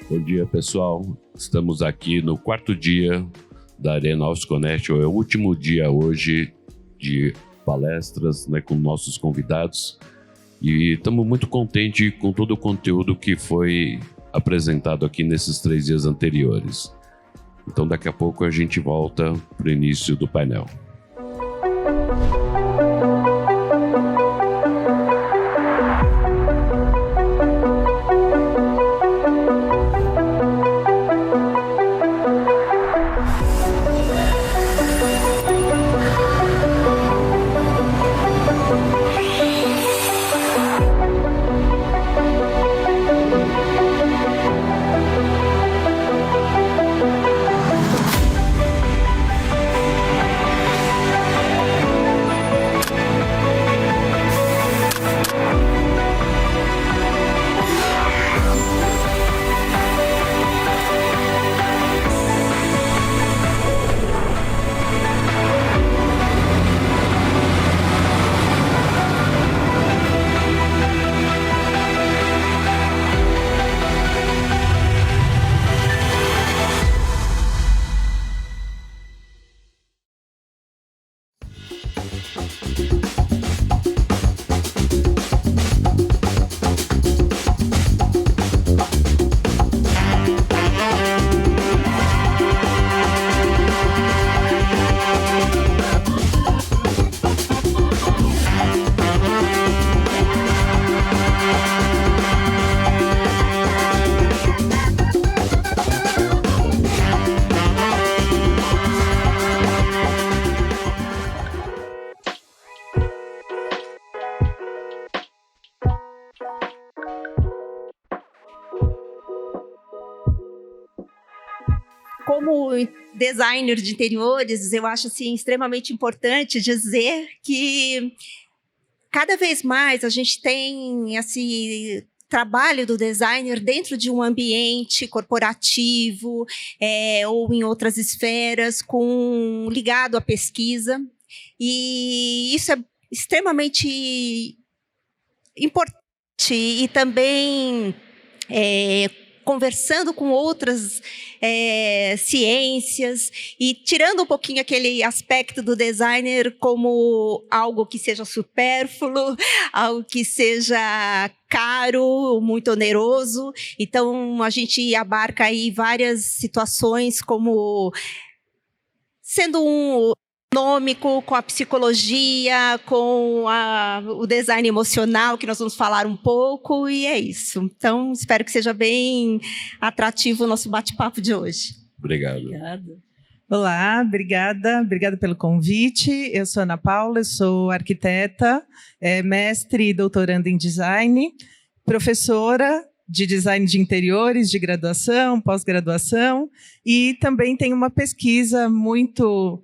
Bom dia, pessoal. Estamos aqui no quarto dia da Arena Ausconnect. É o último dia hoje de palestras, né, com nossos convidados. E estamos muito contentes com todo o conteúdo que foi apresentado aqui nesses 3 dias anteriores. Então, daqui a pouco a gente volta para o início do painel. Como designer de interiores, eu acho assim, extremamente importante dizer que cada vez mais a gente tem esse trabalho do designer dentro de um ambiente corporativo ou em outras esferas ligado à pesquisa. E isso é extremamente importante e também conversando com outras ciências e tirando um pouquinho aquele aspecto do designer como algo que seja supérfluo, algo que seja caro, muito oneroso. Então, a gente abarca aí várias situações como sendo econômico, com a psicologia, com o design emocional, que nós vamos falar um pouco, e é isso. Então, espero que seja bem atrativo o nosso bate-papo de hoje. Obrigado. Obrigada. Olá, obrigada pelo convite. Eu sou Ana Paula, eu sou arquiteta, mestre e doutoranda em design, professora de design de interiores, de graduação, pós-graduação, e também tenho uma pesquisa muito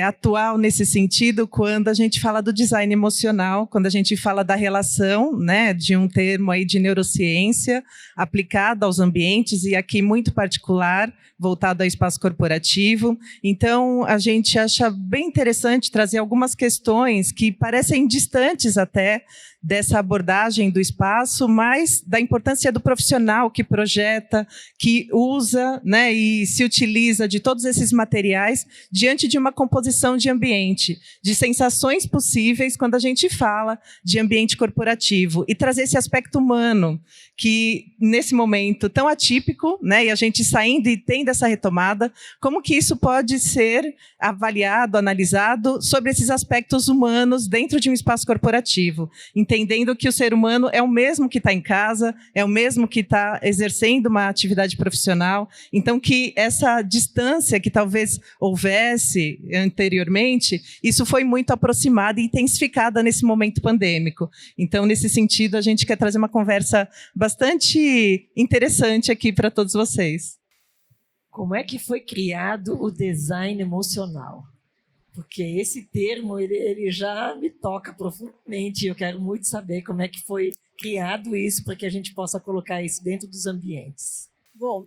atual nesse sentido, quando a gente fala do design emocional, quando a gente fala da relação, né, de um termo aí de neurociência aplicado aos ambientes, e aqui muito particular, voltado ao espaço corporativo. Então, a gente acha bem interessante trazer algumas questões que parecem distantes até dessa abordagem do espaço, mas da importância do profissional que projeta, que usa, né, e se utiliza de todos esses materiais diante de uma composição de ambiente, de sensações possíveis quando a gente fala de ambiente corporativo, e trazer esse aspecto humano, que nesse momento tão atípico, né, e a gente saindo e tendo essa retomada, como que isso pode ser avaliado, analisado sobre esses aspectos humanos dentro de um espaço corporativo, entendendo que o ser humano é o mesmo que está em casa, é o mesmo que está exercendo uma atividade profissional, então que essa distância que talvez houvesse anteriormente, isso foi muito aproximada e intensificada nesse momento pandêmico. Então, nesse sentido, a gente quer trazer uma conversa bastante interessante aqui para todos vocês. Como é que foi criado o design emocional? Porque esse termo ele já me toca profundamente. Eu quero muito saber como é que foi criado isso para que a gente possa colocar isso dentro dos ambientes. Bom,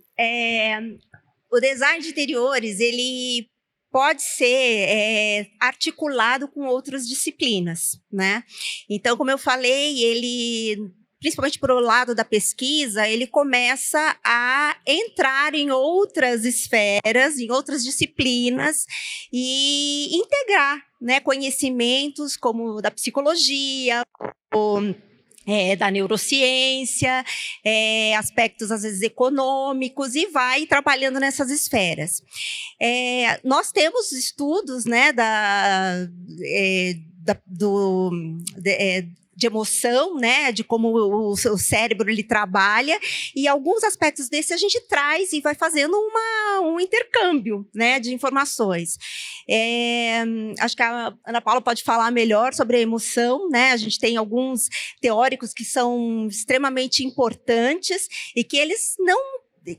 o design de interiores ele pode ser articulado com outras disciplinas, né? Então, como eu falei, ele principalmente para o lado da pesquisa, ele começa a entrar em outras esferas, em outras disciplinas e integrar, né, conhecimentos como da psicologia, da neurociência, aspectos, às vezes, econômicos, e vai trabalhando nessas esferas. Nós temos estudos, né, de emoção, né, de como o cérebro ele trabalha, e alguns aspectos desse a gente traz e vai fazendo um intercâmbio, né, de informações. Acho que a Ana Paula pode falar melhor sobre a emoção, né? A gente tem alguns teóricos que são extremamente importantes e que eles não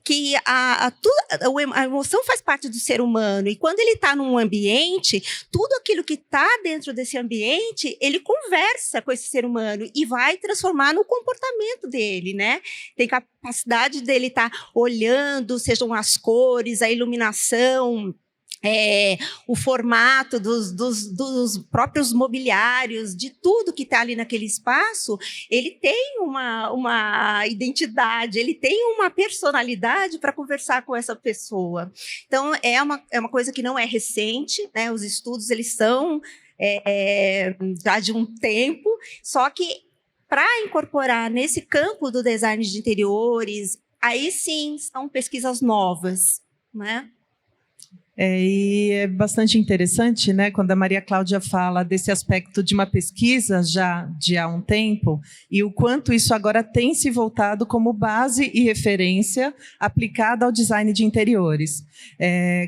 que a emoção faz parte do ser humano, e quando ele está num ambiente, tudo aquilo que está dentro desse ambiente, ele conversa com esse ser humano e vai transformar no comportamento dele, né? Tem capacidade dele estar olhando, sejam as cores, a iluminação, o formato dos próprios mobiliários, de tudo que está ali naquele espaço, ele tem uma identidade, ele tem uma personalidade para conversar com essa pessoa. Então, é uma coisa que não é recente, né? Os estudos, eles são já de um tempo, só que para incorporar nesse campo do design de interiores, aí sim são pesquisas novas, né? E é bastante interessante, né, quando a Maria Cláudia fala desse aspecto de uma pesquisa já de há um tempo, e o quanto isso agora tem se voltado como base e referência aplicada ao design de interiores.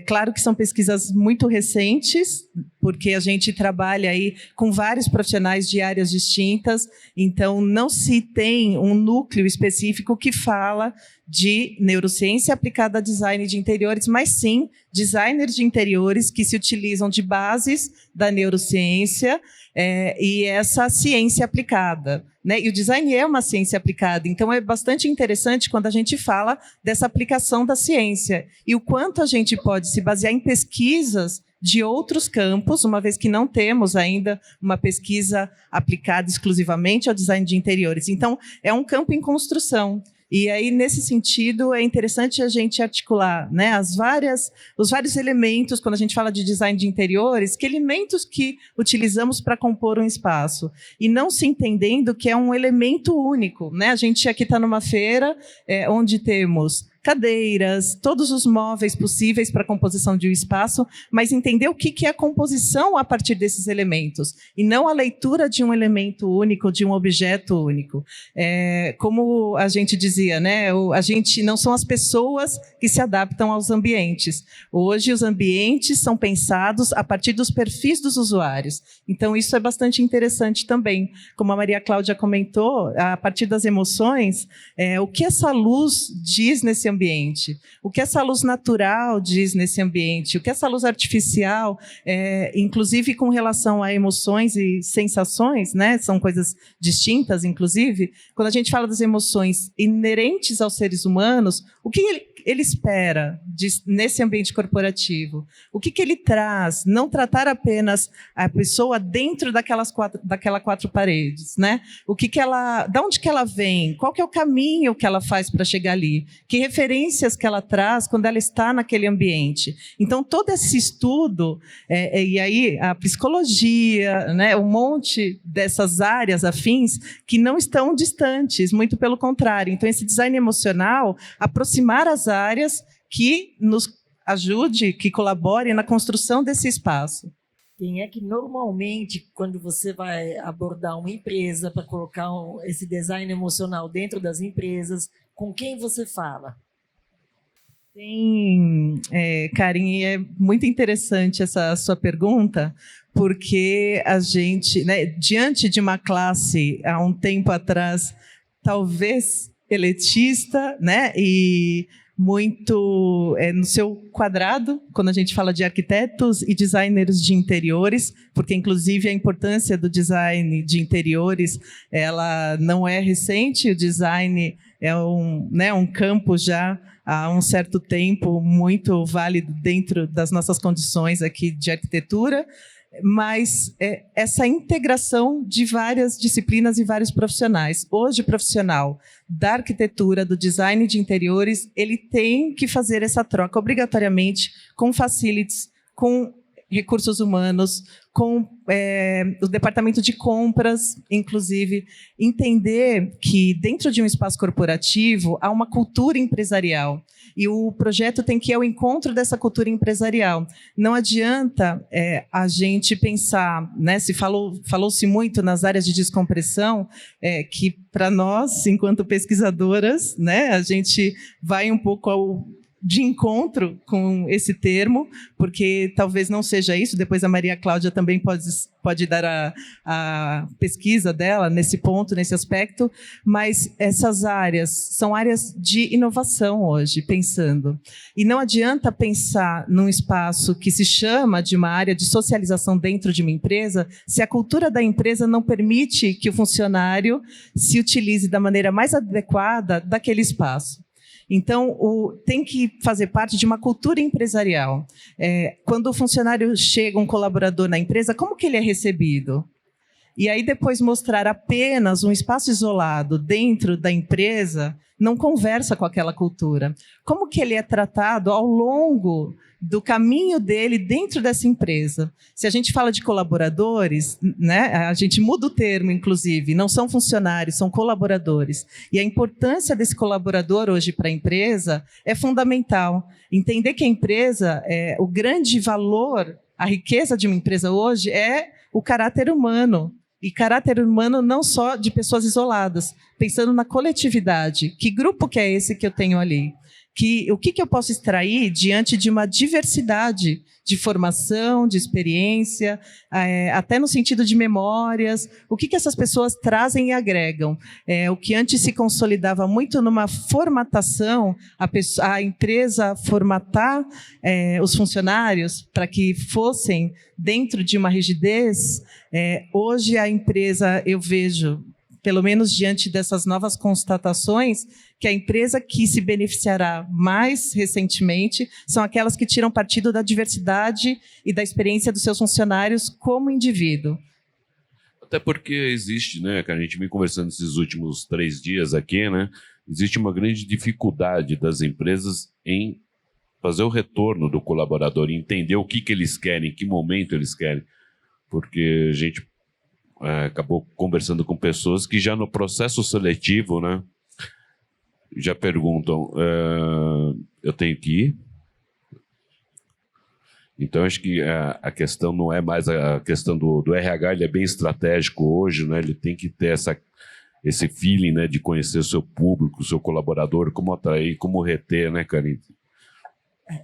Claro que são pesquisas muito recentes, porque a gente trabalha aí com vários profissionais de áreas distintas, então não se tem um núcleo específico que fala de neurociência aplicada a design de interiores, mas sim designers de interiores que se utilizam de bases da neurociência e essa ciência aplicada, né? E o design é uma ciência aplicada, então é bastante interessante quando a gente fala dessa aplicação da ciência e o quanto a gente pode se basear em pesquisas de outros campos, uma vez que não temos ainda uma pesquisa aplicada exclusivamente ao design de interiores. Então, é um campo em construção. E aí, nesse sentido, é interessante a gente articular, né, os vários elementos, quando a gente fala de design de interiores, que elementos que utilizamos para compor um espaço. E não se entendendo que é um elemento único, né? A gente aqui está numa feira onde temos cadeiras, todos os móveis possíveis para a composição de um espaço, mas entender o que é a composição a partir desses elementos, e não a leitura de um elemento único, de um objeto único. Como a gente dizia, né, a gente não são as pessoas que se adaptam aos ambientes. Hoje, os ambientes são pensados a partir dos perfis dos usuários. Então, isso é bastante interessante também. Como a Maria Cláudia comentou, a partir das emoções, o que essa luz diz nesse ambiente, o que essa luz natural diz nesse ambiente, o que essa luz artificial, inclusive com relação a emoções e sensações, né, são coisas distintas, inclusive, quando a gente fala das emoções inerentes aos seres humanos, o que ele espera nesse ambiente corporativo? O que ele traz? Não tratar apenas a pessoa dentro daquelas quatro paredes, né? Da onde que ela vem? Qual que é o caminho que ela faz para chegar ali? Que referências que ela traz quando ela está naquele ambiente? Então, todo esse estudo, e aí a psicologia, né, um monte dessas áreas afins que não estão distantes, muito pelo contrário. Então, esse design emocional, aproximar as áreas que nos ajude, que colabore na construção desse espaço. Quem é que normalmente, quando você vai abordar uma empresa para colocar esse design emocional dentro das empresas, com quem você fala? Karen, é muito interessante essa sua pergunta, porque a gente, né, diante de uma classe, há um tempo atrás, talvez elitista, né, e muito no seu quadrado, quando a gente fala de arquitetos e designers de interiores, porque, inclusive, a importância do design de interiores, ela não é recente, o design é um campo já há um certo tempo muito válido dentro das nossas condições aqui de arquitetura. mas essa integração de várias disciplinas e vários profissionais. Hoje, o profissional da arquitetura, do design de interiores, ele tem que fazer essa troca obrigatoriamente com facilities, com recursos humanos, com o departamento de compras, inclusive, entender que dentro de um espaço corporativo há uma cultura empresarial e o projeto tem que ir ao encontro dessa cultura empresarial. Não adianta a gente pensar, né, falou-se muito nas áreas de descompressão, que para nós, enquanto pesquisadoras, né, a gente vai um pouco de encontro com esse termo, porque talvez não seja isso, depois a Maria Cláudia também pode dar a pesquisa dela nesse ponto, nesse aspecto, mas essas áreas são áreas de inovação hoje, pensando. E não adianta pensar num espaço que se chama de uma área de socialização dentro de uma empresa, se a cultura da empresa não permite que o funcionário se utilize da maneira mais adequada daquele espaço. Então, tem que fazer parte de uma cultura empresarial. Quando o funcionário chega, um colaborador na empresa, como que ele é recebido? E aí depois mostrar apenas um espaço isolado dentro da empresa não conversa com aquela cultura. Como que ele é tratado ao longo do caminho dele dentro dessa empresa? Se a gente fala de colaboradores, né, a gente muda o termo, inclusive, não são funcionários, são colaboradores. E a importância desse colaborador hoje para a empresa é fundamental. Entender que a empresa, o grande valor, a riqueza de uma empresa hoje é o caráter humano. E caráter humano não só de pessoas isoladas, pensando na coletividade. Que grupo que é esse que eu tenho ali? O que eu posso extrair diante de uma diversidade de formação, de experiência, até no sentido de memórias, o que essas pessoas trazem e agregam. O que antes se consolidava muito numa formatação, a empresa formatar os funcionários para que fossem dentro de uma rigidez, hoje a empresa, eu vejo, pelo menos diante dessas novas constatações, que a empresa que se beneficiará mais recentemente são aquelas que tiram partido da diversidade e da experiência dos seus funcionários como indivíduo. Até porque existe, né, que a gente vem conversando esses últimos 3 dias aqui, né, existe uma grande dificuldade das empresas em fazer o retorno do colaborador, entender o que eles querem, em que momento eles querem, porque a gente acabou conversando com pessoas que já no processo seletivo, né, já perguntam, eu tenho que ir? Então, acho que a questão não é mais a questão do RH, ele é bem estratégico hoje, né, ele tem que ter esse feeling, né, de conhecer o seu público, o seu colaborador, como atrair, como reter, né, Karine?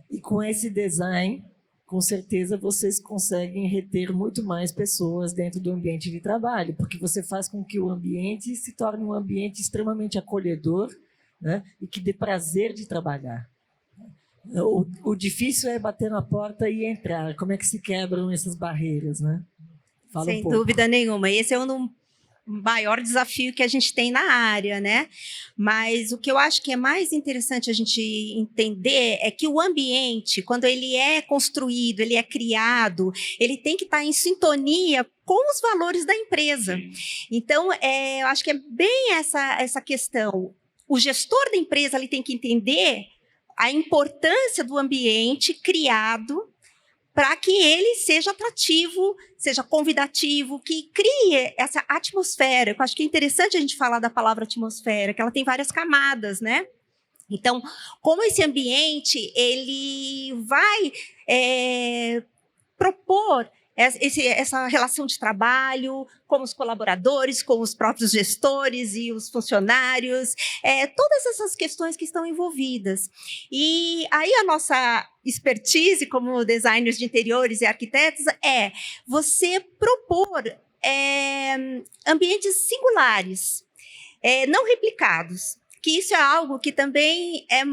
E com esse design, com certeza vocês conseguem reter muito mais pessoas dentro do ambiente de trabalho, porque você faz com que o ambiente se torne um ambiente extremamente acolhedor, né, e que dê prazer de trabalhar. O difícil é bater na porta e entrar. Como é que se quebram essas barreiras, né? Fala Sem um pouco. dúvida nenhuma. Esse é um maior desafio que a gente tem na área, né? Mas o que eu acho que é mais interessante a gente entender é que o ambiente, quando ele é construído, ele é criado, ele tem que estar em sintonia com os valores da empresa. Então, eu acho que é bem essa questão. O gestor da empresa ele tem que entender a importância do ambiente criado para que ele seja atrativo, seja convidativo, que crie essa atmosfera. Eu acho que é interessante a gente falar da palavra atmosfera, que ela tem várias camadas, né? Então, como esse ambiente ele vai propor essa relação de trabalho com os colaboradores, com os próprios gestores e os funcionários, todas essas questões que estão envolvidas. E aí a nossa expertise como designers de interiores e arquitetos é você propor ambientes singulares, não replicados, que isso é algo que também é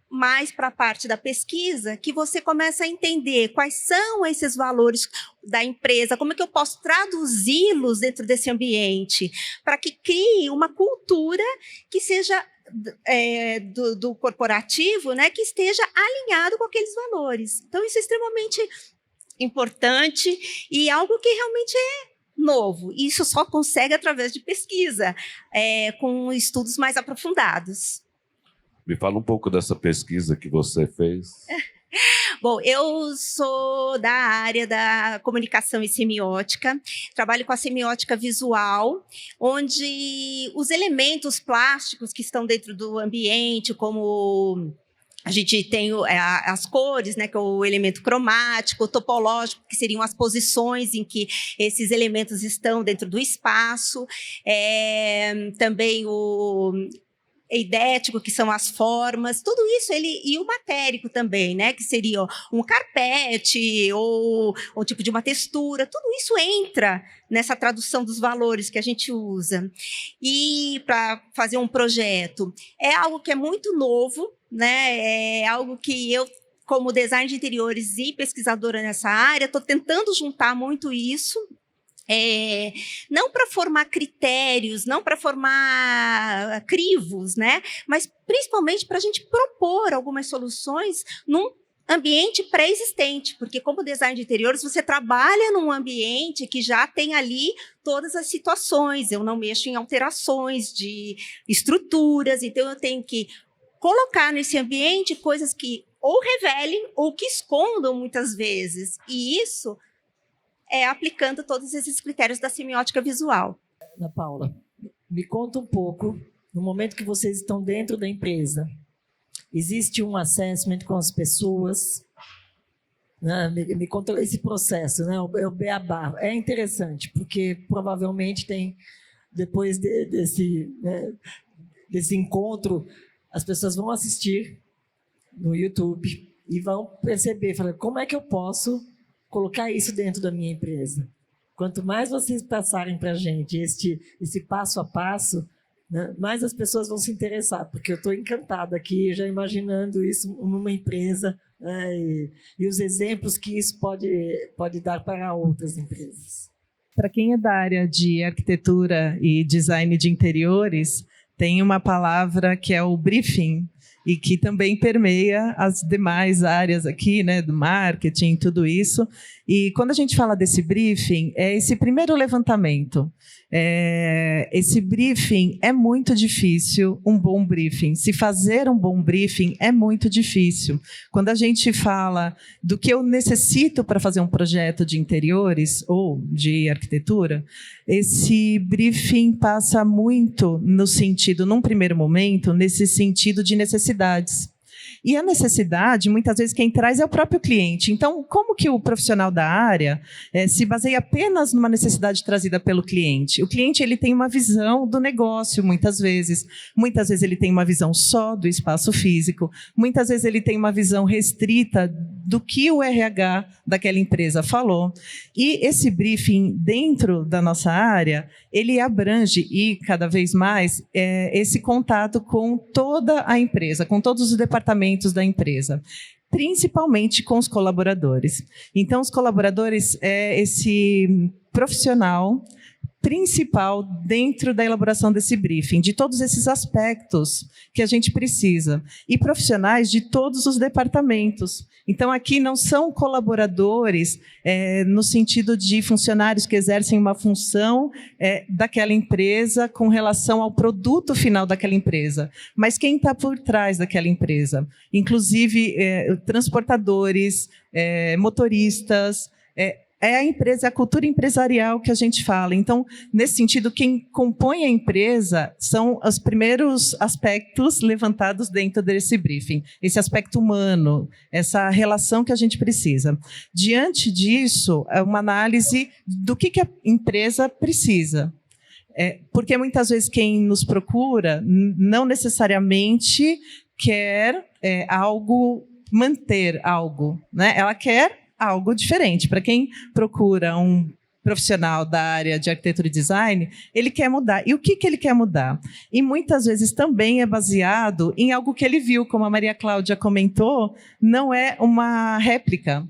mais para a parte da pesquisa, que você começa a entender quais são esses valores da empresa, como é que eu posso traduzi-los dentro desse ambiente, para que crie uma cultura que seja do corporativo, né, que esteja alinhado com aqueles valores. Então, isso é extremamente importante e algo que realmente é novo. Isso só consegue através de pesquisa, com estudos mais aprofundados. Me fala um pouco dessa pesquisa que você fez. Bom, eu sou da área da comunicação e semiótica, trabalho com a semiótica visual, onde os elementos plásticos que estão dentro do ambiente, como a gente tem as cores, né, que é o elemento cromático, o topológico, que seriam as posições em que esses elementos estão dentro do espaço, também o eidético, que são as formas, tudo isso, e o matérico também, né, que seria um carpete ou um tipo de uma textura, tudo isso entra nessa tradução dos valores que a gente usa. E para fazer um projeto, é algo que é muito novo, né, é algo que eu, como design de interiores e pesquisadora nessa área, estou tentando juntar muito isso, não para formar critérios, não para formar crivos, né? Mas principalmente para a gente propor algumas soluções num ambiente pré-existente, porque como design de interiores, você trabalha num ambiente que já tem ali todas as situações, eu não mexo em alterações de estruturas, então eu tenho que colocar nesse ambiente coisas que ou revelem ou que escondam muitas vezes, e isso aplicando todos esses critérios da semiótica visual. Ana Paula, me conta um pouco, no momento que vocês estão dentro da empresa, existe um assessment com as pessoas? Né? Me conta esse processo, né? O beabá. É interessante, porque provavelmente tem, depois desse encontro, as pessoas vão assistir no YouTube e vão perceber, falar, como é que eu posso colocar isso dentro da minha empresa? Quanto mais vocês passarem para a gente esse passo a passo, né, mais as pessoas vão se interessar, porque eu estou encantada aqui, já imaginando isso numa empresa, né, e os exemplos que isso pode dar para outras empresas. Para quem é da área de arquitetura e design de interiores, tem uma palavra que é o briefing, e que também permeia as demais áreas aqui, né, do marketing, tudo isso. E quando a gente fala desse briefing, é esse primeiro levantamento. Esse briefing é muito difícil, um bom briefing. Se fazer um bom briefing é muito difícil. Quando a gente fala do que eu necessito para fazer um projeto de interiores ou de arquitetura, esse briefing passa muito no sentido, num primeiro momento, nesse sentido de necessidades. E a necessidade, muitas vezes, quem traz é o próprio cliente. Então, como que o profissional da área se baseia apenas numa necessidade trazida pelo cliente? O cliente ele tem uma visão do negócio, muitas vezes. Muitas vezes ele tem uma visão só do espaço físico. Muitas vezes ele tem uma visão restrita do que o RH daquela empresa falou. E esse briefing, dentro da nossa área, ele abrange, e cada vez mais, esse contato com toda a empresa, com todos os departamentos da empresa, principalmente com os colaboradores. Então, os colaboradores é esse profissional principal dentro da elaboração desse briefing, de todos esses aspectos que a gente precisa, e profissionais de todos os departamentos. Então, aqui não são colaboradores no sentido de funcionários que exercem uma função daquela empresa com relação ao produto final daquela empresa, mas quem está por trás daquela empresa, inclusive transportadores, motoristas, a empresa, a cultura empresarial que a gente fala. Então, nesse sentido, quem compõe a empresa são os primeiros aspectos levantados dentro desse briefing. Esse aspecto humano, essa relação que a gente precisa. Diante disso, é uma análise do que a empresa precisa. Porque muitas vezes quem nos procura não necessariamente quer manter algo, né? Ela quer algo diferente. Para quem procura um profissional da área de arquitetura e design, ele quer mudar. E o que ele quer mudar? E muitas vezes também é baseado em algo que ele viu, como a Maria Cláudia comentou, não é uma réplica.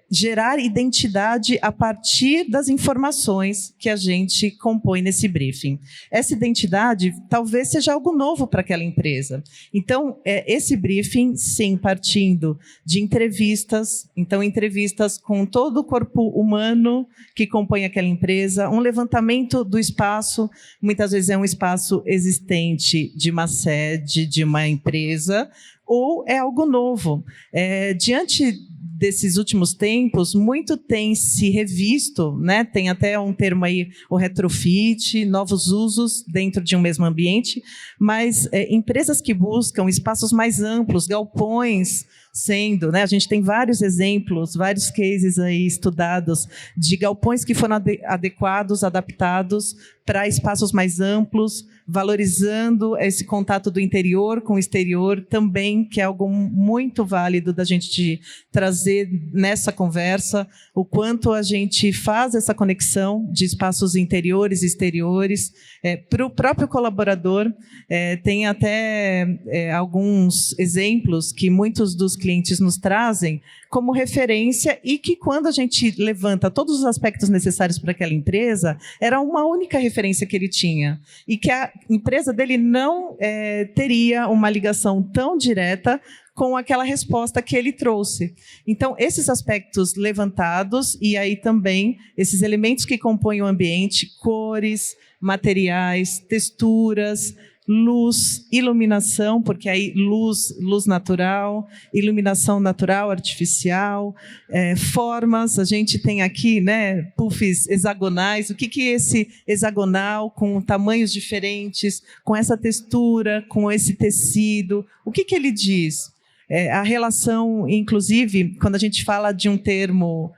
gerar identidade a partir das informações que a gente compõe nesse briefing. Essa identidade talvez seja algo novo para aquela empresa. Então, esse briefing, sim, partindo de entrevistas, então entrevistas com todo o corpo humano que compõe aquela empresa, um levantamento do espaço, muitas vezes é um espaço existente de uma sede, de uma empresa, ou é algo novo. Diante desses últimos tempos, muito tem se revisto, né? Tem até um termo aí, o retrofit, novos usos dentro de um mesmo ambiente, mas empresas que buscam espaços mais amplos, galpões sendo, né? A gente tem vários exemplos, vários cases aí estudados de galpões que foram adequados, adaptados para espaços mais amplos, valorizando esse contato do interior com o exterior também, que é algo muito válido da gente trazer nessa conversa, o quanto a gente faz essa conexão de espaços interiores e exteriores. Para o próprio colaborador, tem até alguns exemplos que muitos dos clientes nos trazem como referência e que, quando a gente levanta todos os aspectos necessários para aquela empresa, era uma única referência que ele tinha e que a empresa dele não teria uma ligação tão direta com aquela resposta que ele trouxe. Então, esses aspectos levantados e aí também esses elementos que compõem o ambiente, cores, materiais, texturas, luz, iluminação, porque aí luz natural, iluminação natural, artificial, formas, a gente tem aqui, né, puffs hexagonais, o que é esse hexagonal com tamanhos diferentes, com essa textura, com esse tecido, o que ele diz? A relação, inclusive, quando a gente fala de um termo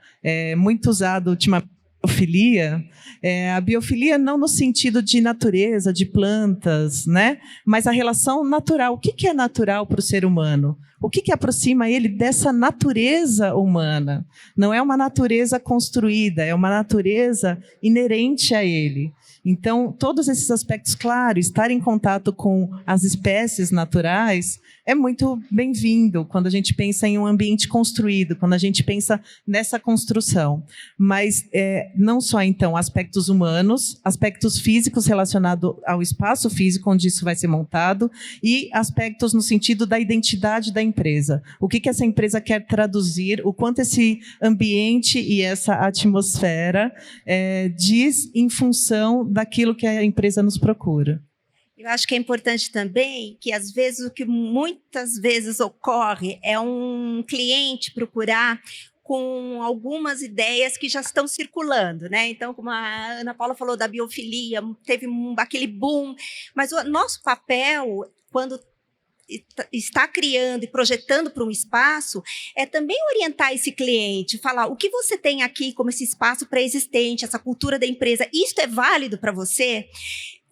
muito usado ultimamente, biofilia, a biofilia não no sentido de natureza, de plantas, né? Mas a relação natural. O que é natural para o ser humano? O que aproxima ele dessa natureza humana? Não é uma natureza construída, é uma natureza inerente a ele. Então, todos esses aspectos, claro, estar em contato com as espécies naturais é muito bem-vindo quando a gente pensa em um ambiente construído, quando a gente pensa nessa construção. Mas não só, então, aspectos humanos, aspectos físicos relacionados ao espaço físico onde isso vai ser montado e aspectos no sentido da identidade da empresa. O que essa empresa quer traduzir, o quanto esse ambiente e essa atmosfera diz em função daquilo que a empresa nos procura. Eu acho que é importante também que, às vezes, o que muitas vezes ocorre é um cliente procurar com algumas ideias que já estão circulando, né? Então, como a Ana Paula falou da biofilia, teve aquele boom, mas o nosso papel, quando está criando e projetando para um espaço, é também orientar esse cliente, falar o que você tem aqui como esse espaço pré-existente, essa cultura da empresa, isto é válido para você?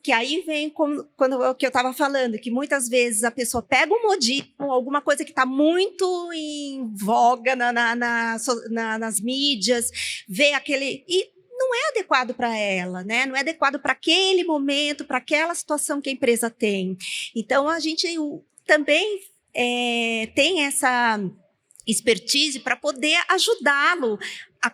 Que aí vem quando o que eu estava falando, que muitas vezes a pessoa pega um modismo, alguma coisa que está muito em voga nas mídias, vê aquele... E não é adequado para ela, né? Não é adequado para aquele momento, para aquela situação que a empresa tem. Então, a gente também tem essa expertise para poder ajudá-lo a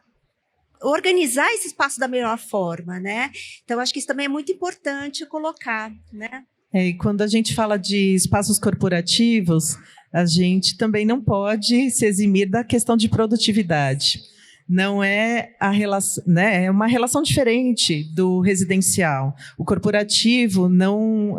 organizar esse espaço da melhor forma, né? Então, acho que isso também é muito importante colocar, né? E quando a gente fala de espaços corporativos, a gente também não pode se eximir da questão de produtividade. Não é a relação, né? É uma relação diferente do residencial. O corporativo não...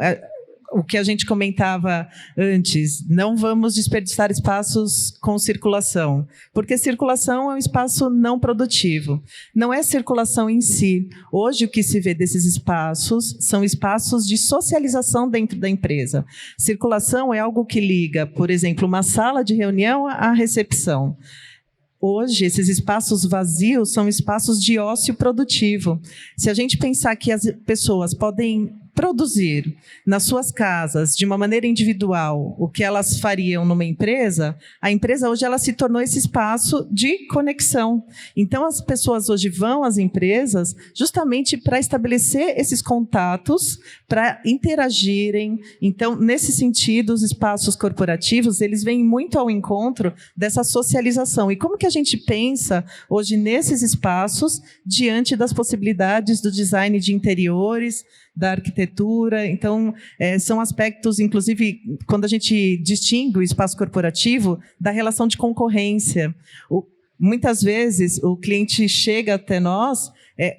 O que a gente comentava antes, não vamos desperdiçar espaços com circulação, porque circulação é um espaço não produtivo. Não é circulação em si. Hoje, o que se vê desses espaços são espaços de socialização dentro da empresa. Circulação é algo que liga, por exemplo, uma sala de reunião à recepção. Hoje, esses espaços vazios são espaços de ócio produtivo. Se a gente pensar que as pessoas podem produzir nas suas casas, de uma maneira individual, o que elas fariam numa empresa, a empresa hoje ela se tornou esse espaço de conexão. Então, as pessoas hoje vão às empresas justamente para estabelecer esses contatos, para interagirem. Então, nesse sentido, os espaços corporativos, eles vêm muito ao encontro dessa socialização. E como que a gente pensa hoje nesses espaços diante das possibilidades do design de interiores, da arquitetura? Então, são aspectos, inclusive, quando a gente distingue o espaço corporativo da relação de concorrência. Muitas vezes, o cliente chega até nós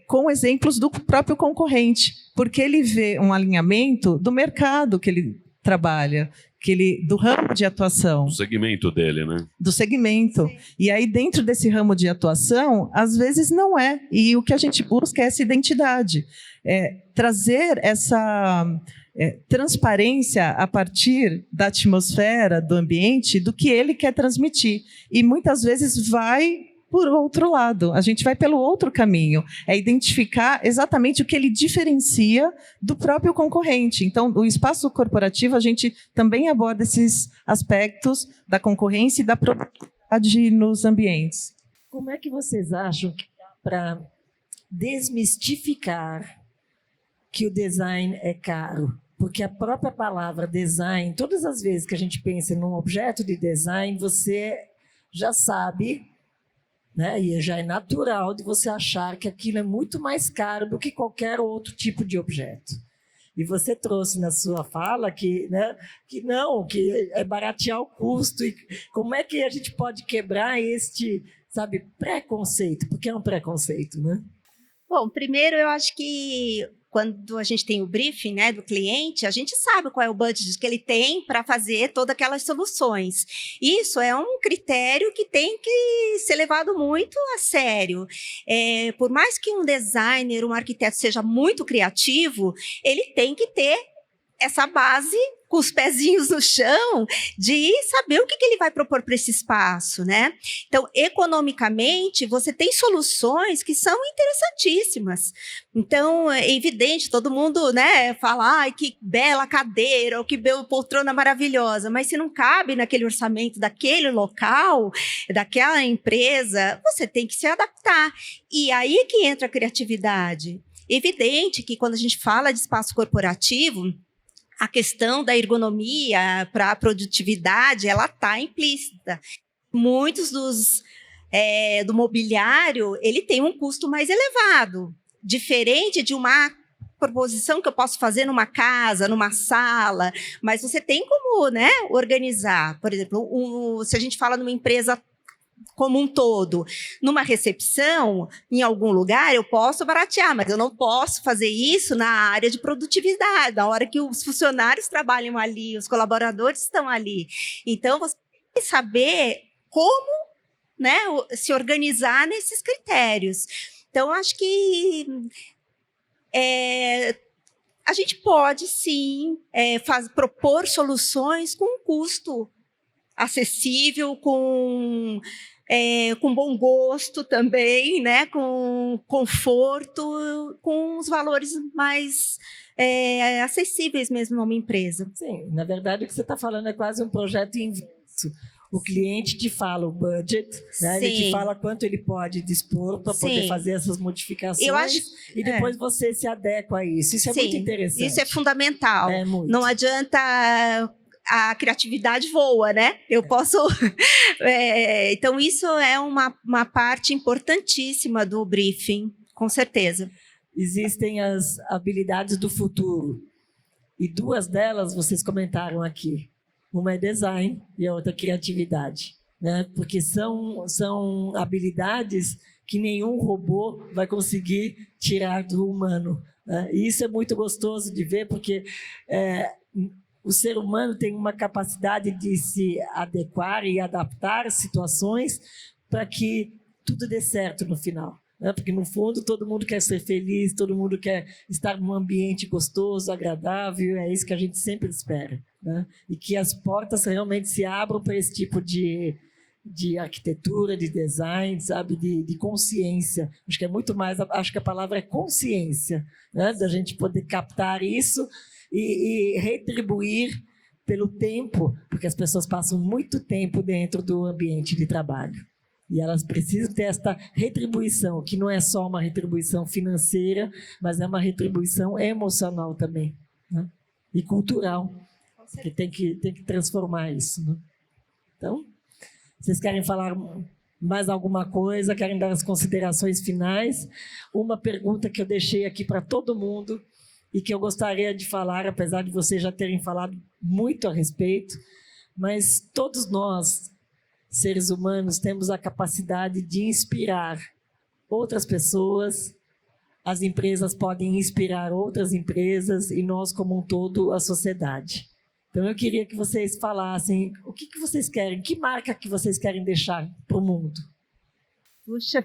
com exemplos do próprio concorrente, porque ele vê um alinhamento do mercado que ele trabalha, do ramo de atuação. O segmento dele, né? Do segmento. E aí, dentro desse ramo de atuação, às vezes não é. E o que a gente busca é essa identidade. Trazer essa transparência a partir da atmosfera, do ambiente, do que ele quer transmitir. E muitas vezes vai por outro lado, a gente vai pelo outro caminho, identificar exatamente o que ele diferencia do próprio concorrente. Então, o espaço corporativo, a gente também aborda esses aspectos da concorrência e da produtividade nos ambientes. Como é que vocês acham que dá para desmistificar que o design é caro? Porque a própria palavra design, todas as vezes que a gente pensa num objeto de design, você já sabe, né? E já é natural de você achar que aquilo é muito mais caro do que qualquer outro tipo de objeto. E você trouxe na sua fala que, né, que não, que é baratear o custo. E como é que a gente pode quebrar este, sabe, preconceito? Porque é um preconceito, né? Bom, primeiro eu acho que quando a gente tem o briefing, né, do cliente, a gente sabe qual é o budget que ele tem para fazer todas aquelas soluções. Isso é um critério que tem que ser levado muito a sério. Por mais que um designer, um arquiteto seja muito criativo, ele tem que ter essa base com os pezinhos no chão de saber o que ele vai propor para esse espaço, né? Então, economicamente, você tem soluções que são interessantíssimas. Então, é evidente, todo mundo, né, fala, ai, que bela cadeira, ou que bela poltrona maravilhosa, mas se não cabe naquele orçamento daquele local, daquela empresa, você tem que se adaptar. E aí que entra a criatividade. Evidente que quando a gente fala de espaço corporativo, a questão da ergonomia para a produtividade, ela está implícita. Muitos do mobiliário, ele tem um custo mais elevado, diferente de uma proposição que eu posso fazer numa casa, numa sala, mas você tem como, né, organizar. Por exemplo, se a gente fala numa empresa como um todo, numa recepção, em algum lugar, eu posso baratear, mas eu não posso fazer isso na área de produtividade, na hora que os funcionários trabalham ali, os colaboradores estão ali. Então, você tem que saber como, né, se organizar nesses critérios. Então, acho que a gente pode, sim, propor soluções com um custo acessível, com bom gosto também, né? Com conforto, com os valores mais acessíveis mesmo a uma empresa. Sim, na verdade o que você está falando é quase um projeto inverso. O cliente te fala o budget, né? Ele te fala quanto ele pode dispor para poder fazer essas modificações e depois você se adequa a isso. Isso é muito interessante. Isso é fundamental. Muito. Não adianta... a criatividade voa, né? Eu posso... então, isso é uma parte importantíssima do briefing, com certeza. Existem as habilidades do futuro. E duas delas vocês comentaram aqui. Uma é design e a outra é criatividade, né? Porque são habilidades que nenhum robô vai conseguir tirar do humano, né? E isso é muito gostoso de ver, porque... o ser humano tem uma capacidade de se adequar e adaptar às situações para que tudo dê certo no final, né? Porque, no fundo, todo mundo quer ser feliz, todo mundo quer estar num ambiente gostoso, agradável, é isso que a gente sempre espera, né? E que as portas realmente se abram para esse tipo de de arquitetura, de design, sabe, de consciência. Acho que é muito mais, acho que a palavra é consciência, né? Da gente poder captar isso e retribuir pelo tempo, porque as pessoas passam muito tempo dentro do ambiente de trabalho. E elas precisam ter esta retribuição, que não é só uma retribuição financeira, mas é uma retribuição emocional também, né? E cultural, que tem que transformar isso, né? Então, vocês querem falar mais alguma coisa? Querem dar as considerações finais? Uma pergunta que eu deixei aqui para todo mundo e que eu gostaria de falar, apesar de vocês já terem falado muito a respeito, mas todos nós, seres humanos, temos a capacidade de inspirar outras pessoas, as empresas podem inspirar outras empresas e nós, como um todo, a sociedade. Então, eu queria que vocês falassem o que vocês querem, que marca que vocês querem deixar para o mundo. Puxa,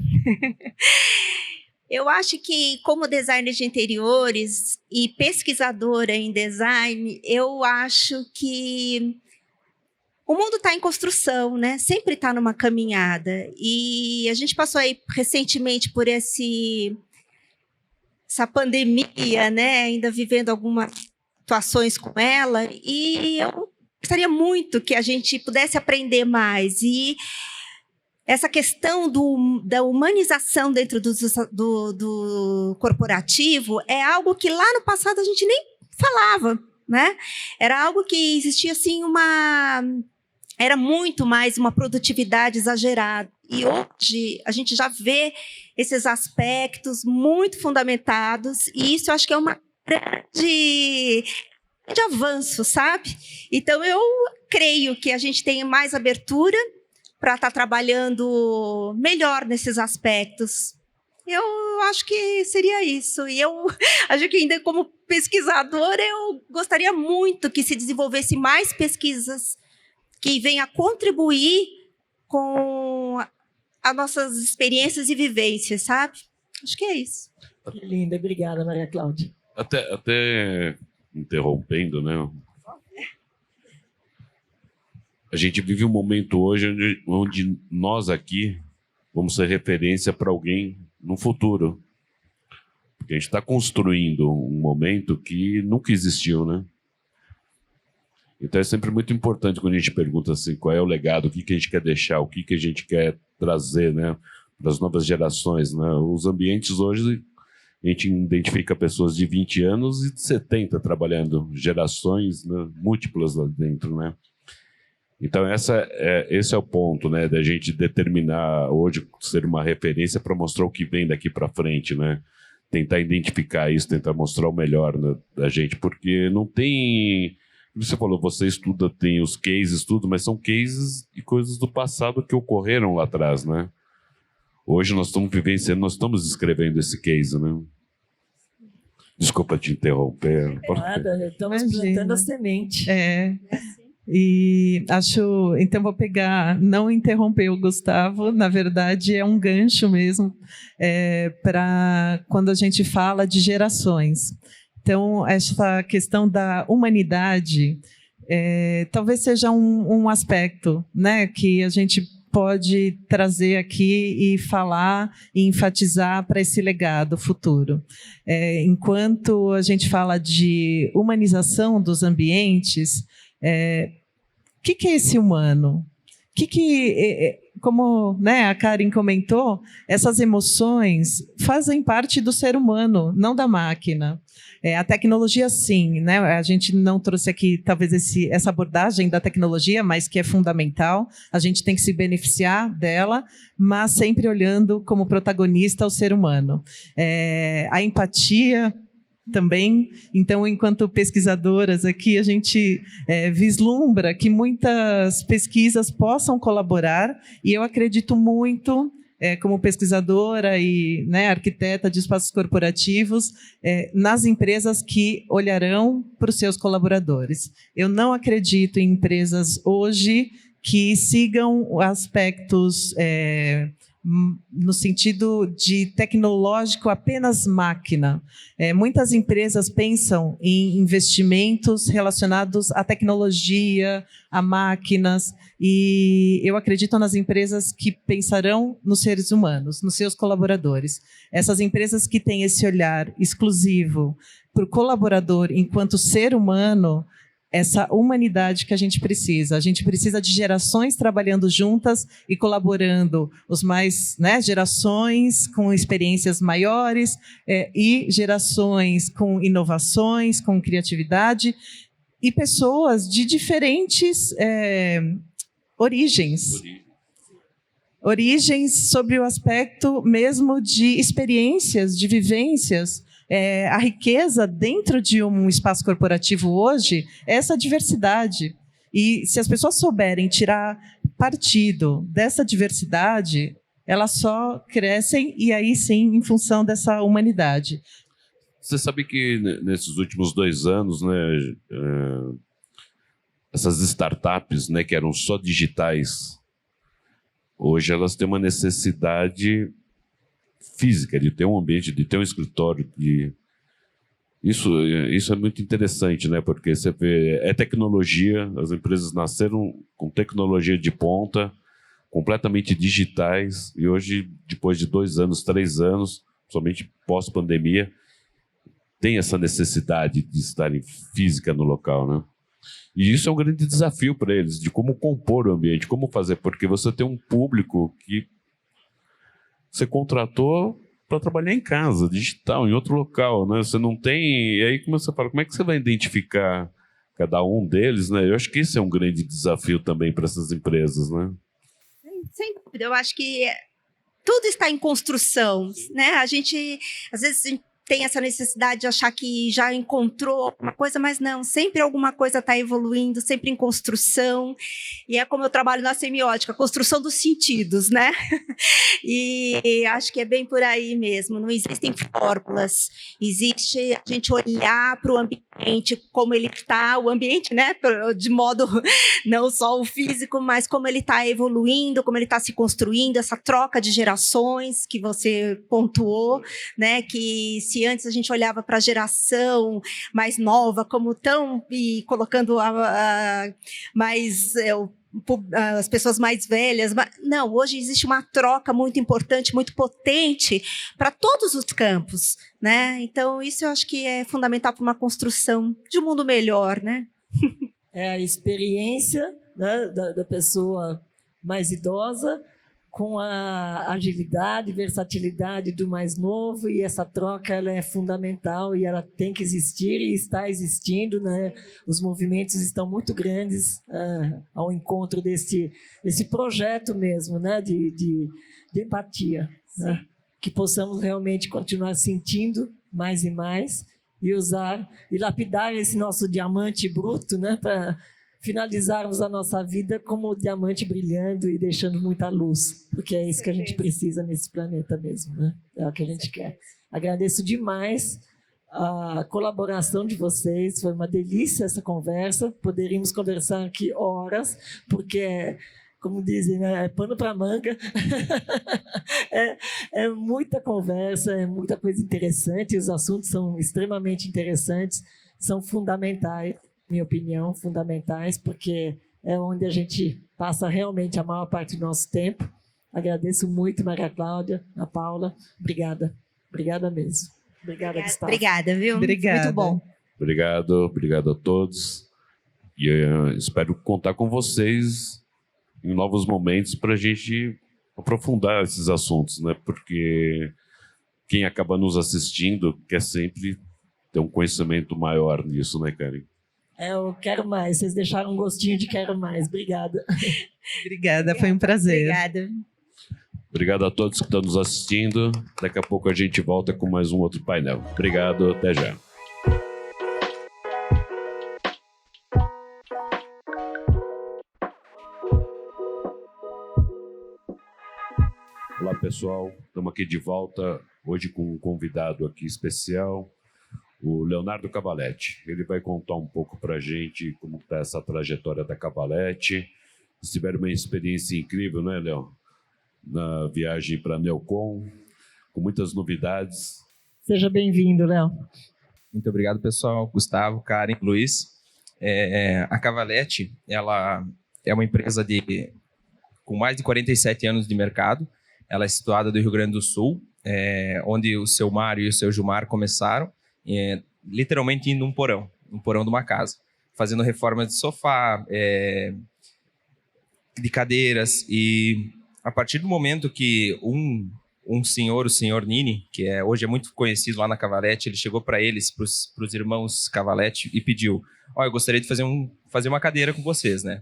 eu acho que, como designer de interiores e pesquisadora em design, eu acho que o mundo está em construção, né? Sempre está numa caminhada. E a gente passou aí recentemente por essa pandemia, né? Ainda vivendo algumas situações com ela, e eu gostaria muito que a gente pudesse aprender mais. E essa questão da humanização dentro do corporativo é algo que lá no passado a gente nem falava, né? Era algo que existia assim era muito mais uma produtividade exagerada. E hoje a gente já vê esses aspectos muito fundamentados, e isso eu acho que é uma grande avanço, sabe? Então, eu creio que a gente tem mais abertura para estar trabalhando melhor nesses aspectos. Eu acho que seria isso. E eu acho que ainda como pesquisadora, eu gostaria muito que se desenvolvesse mais pesquisas que venham a contribuir com as nossas experiências e vivências, sabe? Acho que é isso. Que linda, obrigada, Maria Cláudia. Até interrompendo, né? A gente vive um momento hoje onde nós aqui vamos ser referência para alguém no futuro. Porque a gente está construindo um momento que nunca existiu, né? Então é sempre muito importante quando a gente pergunta assim, qual é o legado, o que a gente quer deixar, o que a gente quer trazer, né, para as novas gerações, né? Os ambientes hoje, a gente identifica pessoas de 20 anos e de 70 trabalhando, gerações, né, múltiplas lá dentro, né? Então esse é o ponto, né, da gente determinar hoje ser uma referência para mostrar o que vem daqui para frente, né? Tentar identificar isso, tentar mostrar o melhor, né, da gente, porque não tem... Você falou, você estuda, tem os cases, tudo, mas são cases e coisas do passado que ocorreram lá atrás, né? Hoje nós estamos vivenciando, nós estamos escrevendo esse case, né? Desculpa te interromper. Nada, estamos plantando a semente. E acho, então vou pegar, não interromper o Gustavo, na verdade é um gancho mesmo para quando a gente fala de gerações. Então, essa questão da humanidade talvez seja um aspecto, né, que a gente pode trazer aqui e falar e enfatizar para esse legado futuro. Enquanto a gente fala de humanização dos ambientes, o que é esse humano? Como, né, a Karen comentou, essas emoções fazem parte do ser humano, não da máquina. A tecnologia, sim, né? A gente não trouxe aqui, talvez, essa abordagem da tecnologia, mas que é fundamental. A gente tem que se beneficiar dela, mas sempre olhando como protagonista o ser humano. A empatia também. Então, enquanto pesquisadoras aqui, a gente vislumbra que muitas pesquisas possam colaborar, e eu acredito muito, como pesquisadora e, né, arquiteta de espaços corporativos, nas empresas que olharão para os seus colaboradores. Eu não acredito em empresas hoje que sigam aspectos no sentido de tecnológico apenas máquina. Muitas empresas pensam em investimentos relacionados à tecnologia, a máquinas, e eu acredito nas empresas que pensarão nos seres humanos, nos seus colaboradores. Essas empresas que têm esse olhar exclusivo para o colaborador enquanto ser humano, essa humanidade que a gente precisa. A gente precisa de gerações trabalhando juntas e colaborando, gerações com experiências maiores e gerações com inovações, com criatividade, e pessoas de diferentes origens. Origens sobre o aspecto mesmo de experiências, de vivências. A riqueza dentro de um espaço corporativo hoje é essa diversidade. E se as pessoas souberem tirar partido dessa diversidade, elas só crescem, e aí sim, em função dessa humanidade. Você sabe que nesses últimos 2 anos, né, essas startups, né, que eram só digitais, hoje elas têm uma necessidade física, de ter um ambiente, de ter um escritório. Isso é muito interessante, né? Porque você vê, tecnologia, as empresas nasceram com tecnologia de ponta, completamente digitais, e hoje, depois de 2 anos, 3 anos, somente pós-pandemia, tem essa necessidade de estarem física no local, né? E isso é um grande desafio para eles, de como compor o ambiente, como fazer, porque você tem um público que você contratou para trabalhar em casa, digital, em outro local, né? Você não tem... E aí como você fala, como é que você vai identificar cada um deles, né? Eu acho que esse é um grande desafio também para essas empresas, né? Sem dúvida, eu acho que tudo está em construção, né? A gente, às vezes, tem essa necessidade de achar que já encontrou alguma coisa, mas não, sempre alguma coisa está evoluindo, sempre em construção, e é como eu trabalho na semiótica, a construção dos sentidos, né? E acho que é bem por aí mesmo, não existem fórmulas, existe a gente olhar para o ambiente, como ele está, o ambiente, né, de modo não só o físico, mas como ele está evoluindo, como ele está se construindo, essa troca de gerações que você pontuou, né, que se antes a gente olhava para a geração mais nova como tão, e colocando as pessoas mais velhas, não, hoje existe uma troca muito importante, muito potente para todos os campos, né? Então isso eu acho que é fundamental para uma construção de um mundo melhor, né? É a experiência, né, da pessoa mais idosa com a agilidade, versatilidade do mais novo, e essa troca ela é fundamental e ela tem que existir e está existindo, né? Os movimentos estão muito grandes ao encontro desse projeto mesmo, né? de empatia, né? Que possamos realmente continuar sentindo mais e mais e usar e lapidar esse nosso diamante bruto, né? Para finalizarmos a nossa vida como diamante brilhando e deixando muita luz, porque é isso que a gente precisa nesse planeta mesmo, né? É o que a gente quer. Agradeço demais a colaboração de vocês, foi uma delícia essa conversa, poderíamos conversar aqui horas, porque, como dizem, né, é pano para manga, é muita conversa, é muita coisa interessante, os assuntos são extremamente interessantes, são fundamentais, minha opinião, fundamentais, porque é onde a gente passa realmente a maior parte do nosso tempo. Agradeço muito, Maria Cláudia, a Paula. Obrigada. Obrigada mesmo. Obrigada, Gustavo. Obrigada, viu? Obrigada. Muito bom. Obrigado a todos. E eu espero contar com vocês em novos momentos para a gente aprofundar esses assuntos, né? Porque quem acaba nos assistindo quer sempre ter um conhecimento maior nisso, né, Karen? Eu quero mais. Vocês deixaram um gostinho de quero mais. Obrigada. Obrigada, foi um prazer. Obrigada. Obrigado a todos que estão nos assistindo. Daqui a pouco a gente volta com mais um outro painel. Obrigado, até já. Olá, pessoal. Estamos aqui de volta hoje com um convidado aqui especial, o Leonardo Cavalletti. Ele vai contar um pouco para a gente como está essa trajetória da Cavalletti. Eles tiveram uma experiência incrível, né, Leon? na viagem para Neocon, com muitas novidades. Seja bem-vindo, Léo. Muito obrigado, pessoal. Gustavo, Karen, Luiz. A Cavalete, ela é uma empresa com mais de 47 anos de mercado. Ela é situada do Rio Grande do Sul, onde o seu Mário e o seu Gilmar começaram, literalmente indo um porão de uma casa, fazendo reformas de sofá, de cadeiras. E a partir do momento que um senhor, o senhor Nini, que hoje é muito conhecido lá na Cavalete, ele chegou para eles, para os irmãos Cavalete, e pediu: eu gostaria de fazer uma cadeira com vocês, né?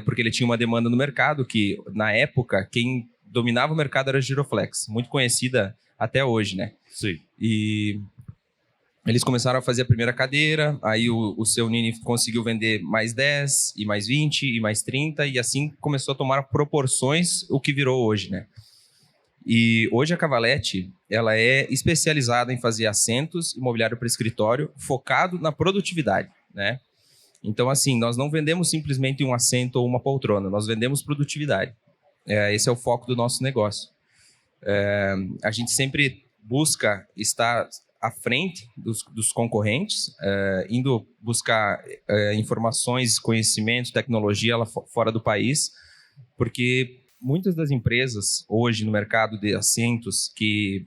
Porque ele tinha uma demanda no mercado que, na época, quem dominava o mercado era a Giroflex, muito conhecida até hoje, né? Sim. E eles começaram a fazer a primeira cadeira, aí o seu Nini conseguiu vender mais 10, e mais 20, e mais 30, e assim começou a tomar proporções o que virou hoje, né? E hoje a Cavalete, ela é especializada em fazer assentos e mobiliário para escritório, focado na produtividade, né? Então, assim, nós não vendemos simplesmente um assento ou uma poltrona, nós vendemos produtividade. Esse é o foco do nosso negócio. A gente sempre busca estar à frente dos concorrentes, indo buscar informações, conhecimento, tecnologia lá fora do país, porque muitas das empresas hoje no mercado de assentos que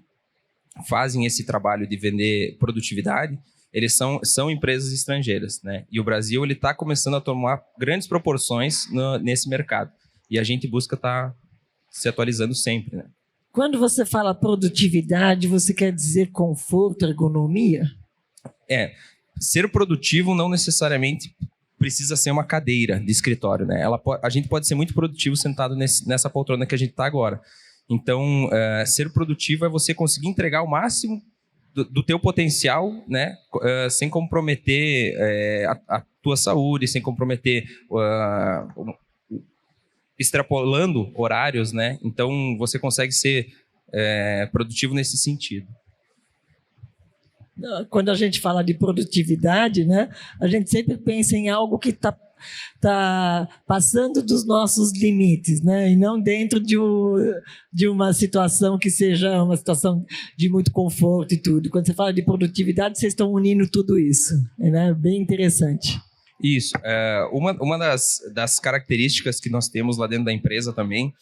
fazem esse trabalho de vender produtividade, eles são empresas estrangeiras, né? E o Brasil ele está começando a tomar grandes proporções nesse mercado. E a gente busca estar se atualizando sempre, né? Quando você fala produtividade, você quer dizer conforto, ergonomia? Ser produtivo não necessariamente precisa ser uma cadeira de escritório, né? A gente pode ser muito produtivo sentado nessa poltrona que a gente está agora. Então, ser produtivo é você conseguir entregar o máximo do teu potencial, né? Sem comprometer a tua saúde, sem comprometer extrapolando horários, né? Então, você consegue ser produtivo nesse sentido. Quando a gente fala de produtividade, né, a gente sempre pensa em algo que está passando dos nossos limites, né, e não dentro de uma situação que seja uma situação de muito conforto e tudo. Quando você fala de produtividade, vocês estão unindo tudo isso, né? Bem interessante. Isso. Uma das características que nós temos lá dentro da empresa também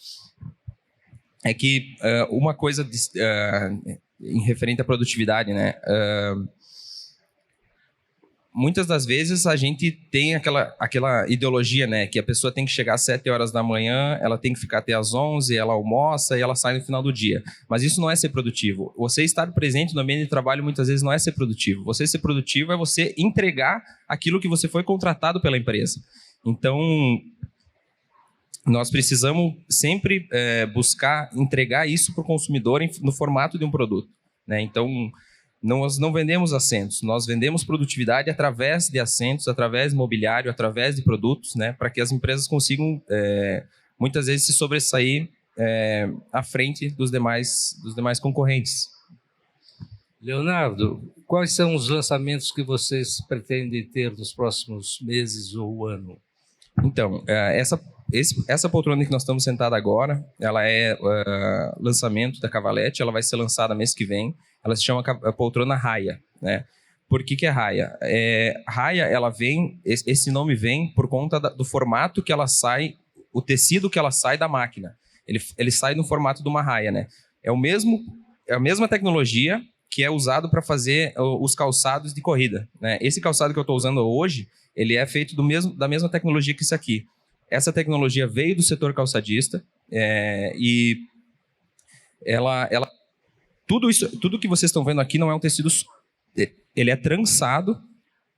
é que uma coisa em referente à produtividade, né? Muitas das vezes a gente tem aquela ideologia, né? Que a pessoa tem que chegar às 7 horas da manhã, ela tem que ficar até às 11, ela almoça e ela sai no final do dia. Mas isso não é ser produtivo. Você estar presente no ambiente de trabalho muitas vezes não é ser produtivo. Você ser produtivo é você entregar aquilo que você foi contratado pela empresa. Então, nós precisamos sempre buscar entregar isso para o consumidor no formato de um produto, né? Então, nós não vendemos assentos, nós vendemos produtividade através de assentos, através de mobiliário, através de produtos, né? Para que as empresas consigam, muitas vezes, se sobressair à frente dos demais concorrentes. Leonardo, quais são os lançamentos que vocês pretendem ter nos próximos meses ou ano? Então, essa poltrona que nós estamos sentados agora, ela é lançamento da Cavalete, ela vai ser lançada mês que vem. Ela se chama a poltrona Raia, né? Por que é Raia? Raia, ela esse nome vem por conta do formato que ela sai, o tecido que ela sai da máquina. Ele sai no formato de uma raia, né? É a mesma tecnologia que é usado para fazer os calçados de corrida, né? Esse calçado que eu estou usando hoje, ele é feito da mesma tecnologia que isso aqui. Essa tecnologia veio do setor calçadista e tudo que vocês estão vendo aqui não é um tecido, ele é trançado,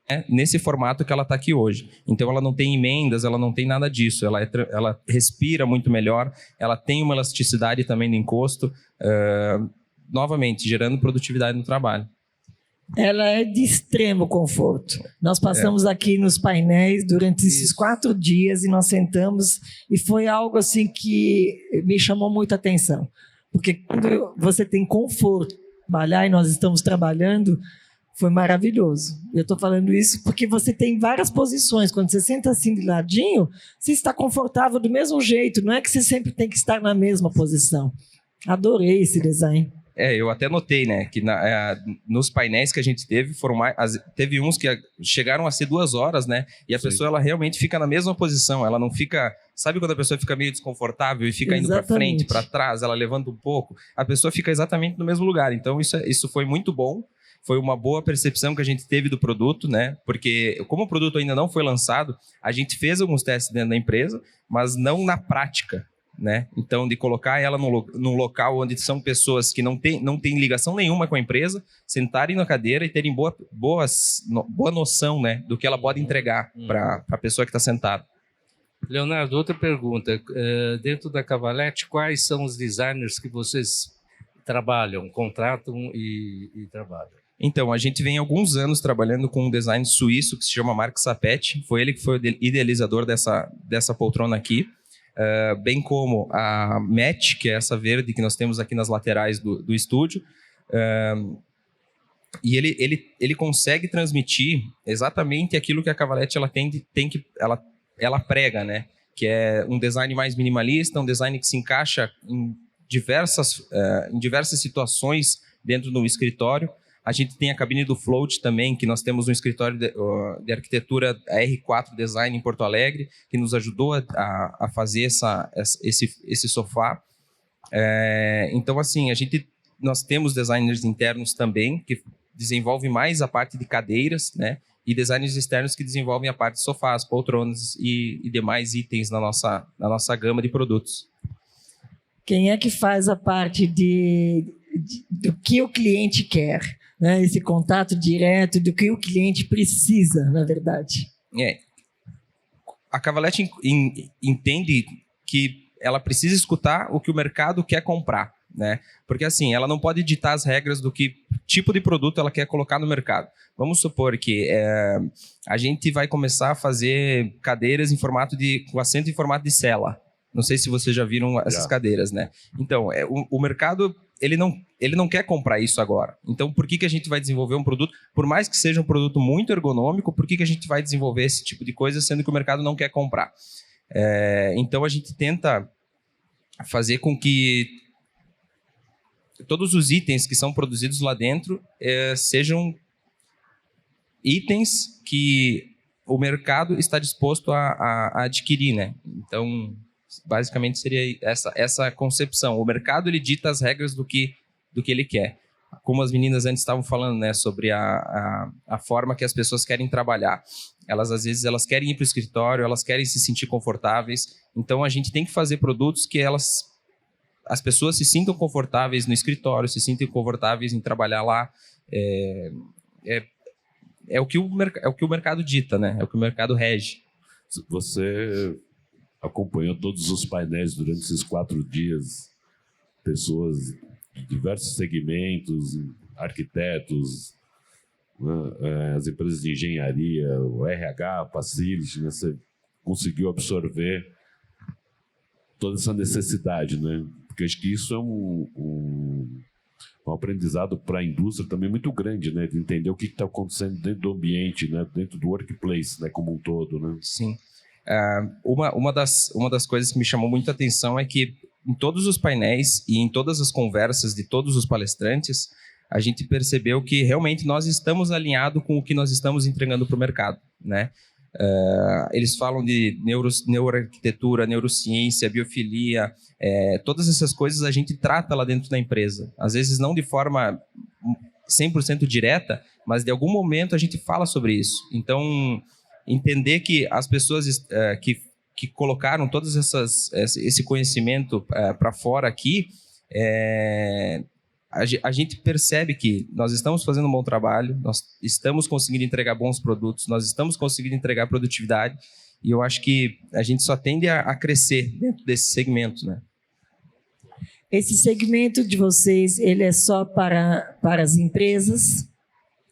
né, nesse formato que ela está aqui hoje. Então ela não tem emendas, ela não tem nada disso, ela respira muito melhor, ela tem uma elasticidade também no encosto, novamente, gerando produtividade no trabalho. Ela é de extremo conforto. Nós passamos aqui nos painéis durante esses 4 dias e nós sentamos e foi algo assim que me chamou muita atenção. Porque quando você tem conforto, trabalhar e nós estamos trabalhando, Foi maravilhoso. Eu estou falando isso porque você tem várias posições. Quando você senta assim de ladinho, você está confortável do mesmo jeito. Não é que você sempre tem que estar na mesma posição. Adorei esse design. Eu até notei, né, que nos painéis que a gente teve, teve uns que chegaram a ser 2 horas, né, e a Sim. pessoa ela realmente fica na mesma posição, ela não fica, sabe quando a pessoa fica meio desconfortável e fica indo para frente, para trás, ela levanta um pouco, a pessoa fica exatamente no mesmo lugar, então isso foi muito bom, foi uma boa percepção que a gente teve do produto, né, porque como o produto ainda não foi lançado, a gente fez alguns testes dentro da empresa, mas não na prática, né? Então, de colocar ela num local onde são pessoas que não têm ligação nenhuma com a empresa, sentarem na cadeira e terem boa noção, né, do que ela pode entregar para a pessoa que está sentada. Leonardo, outra pergunta. Dentro da Cavalete, quais são os designers que vocês trabalham, contratam e trabalham? Então, a gente vem há alguns anos trabalhando com um design suíço que se chama Marc Sapet. Foi ele que foi o idealizador dessa poltrona aqui. Bem como a Match, que é essa verde que nós temos aqui nas laterais do estúdio. E ele consegue transmitir exatamente aquilo que a Cavalete ela prega, né? Que é um design mais minimalista, um design que se encaixa em diversas situações dentro do escritório. A gente tem a cabine do Float também, que nós temos um escritório de arquitetura R4 Design em Porto Alegre, que nos ajudou a fazer esse sofá. Então, assim, nós temos designers internos também, que desenvolvem mais a parte de cadeiras, né? E designers externos que desenvolvem a parte de sofás, poltronas e demais itens na nossa gama de produtos. Quem é que faz a parte do que o cliente quer? Né, esse contato direto do que o cliente precisa, na verdade. A Cavalete entende que ela precisa escutar o que o mercado quer comprar, né? Porque assim, ela não pode ditar as regras do que tipo de produto ela quer colocar no mercado. Vamos supor que a gente vai começar a fazer cadeiras com assento em formato de cela. Não sei se vocês já viram essas cadeiras, né? Então, o mercado ele não quer comprar isso agora. Então, por que a gente vai desenvolver um produto, por mais que seja um produto muito ergonômico, por que a gente vai desenvolver esse tipo de coisa, sendo que o mercado não quer comprar? Então, a gente tenta fazer com que todos os itens que são produzidos lá dentro sejam itens que o mercado está disposto a adquirir, né? Então, basicamente seria essa concepção. O mercado ele dita as regras do que ele quer. Como as meninas antes estavam falando, né, sobre a forma que as pessoas querem trabalhar. Às vezes elas querem ir para o escritório, elas querem se sentir confortáveis. Então a gente tem que fazer produtos que as pessoas se sintam confortáveis no escritório, se sintam confortáveis em trabalhar lá. É o que o mercado dita, né? É o que o mercado rege. Você acompanhou todos os painéis durante esses 4 dias, pessoas de diversos segmentos, arquitetos, né, as empresas de engenharia, o RH, Facility, né, você conseguiu absorver toda essa necessidade, né? Porque acho que isso é um aprendizado para a indústria também muito grande, né? De entender o que está acontecendo dentro do ambiente, né? Dentro do workplace, né? Como um todo, né? Sim. Uma das coisas que me chamou muita atenção é que em todos os painéis e em todas as conversas de todos os palestrantes, a gente percebeu que realmente nós estamos alinhados com o que nós estamos entregando para o mercado, né? Eles falam de neuroarquitetura, neurociência, biofilia, todas essas coisas a gente trata lá dentro da empresa. Às vezes não de forma 100% direta, mas de algum momento a gente fala sobre isso. Então, entender que as pessoas que colocaram todos esse conhecimento para fora aqui, a gente percebe que nós estamos fazendo um bom trabalho, nós estamos conseguindo entregar bons produtos, nós estamos conseguindo entregar produtividade, e eu acho que a gente só tende a crescer dentro desse segmento, né? Esse segmento de vocês, ele é só para as empresas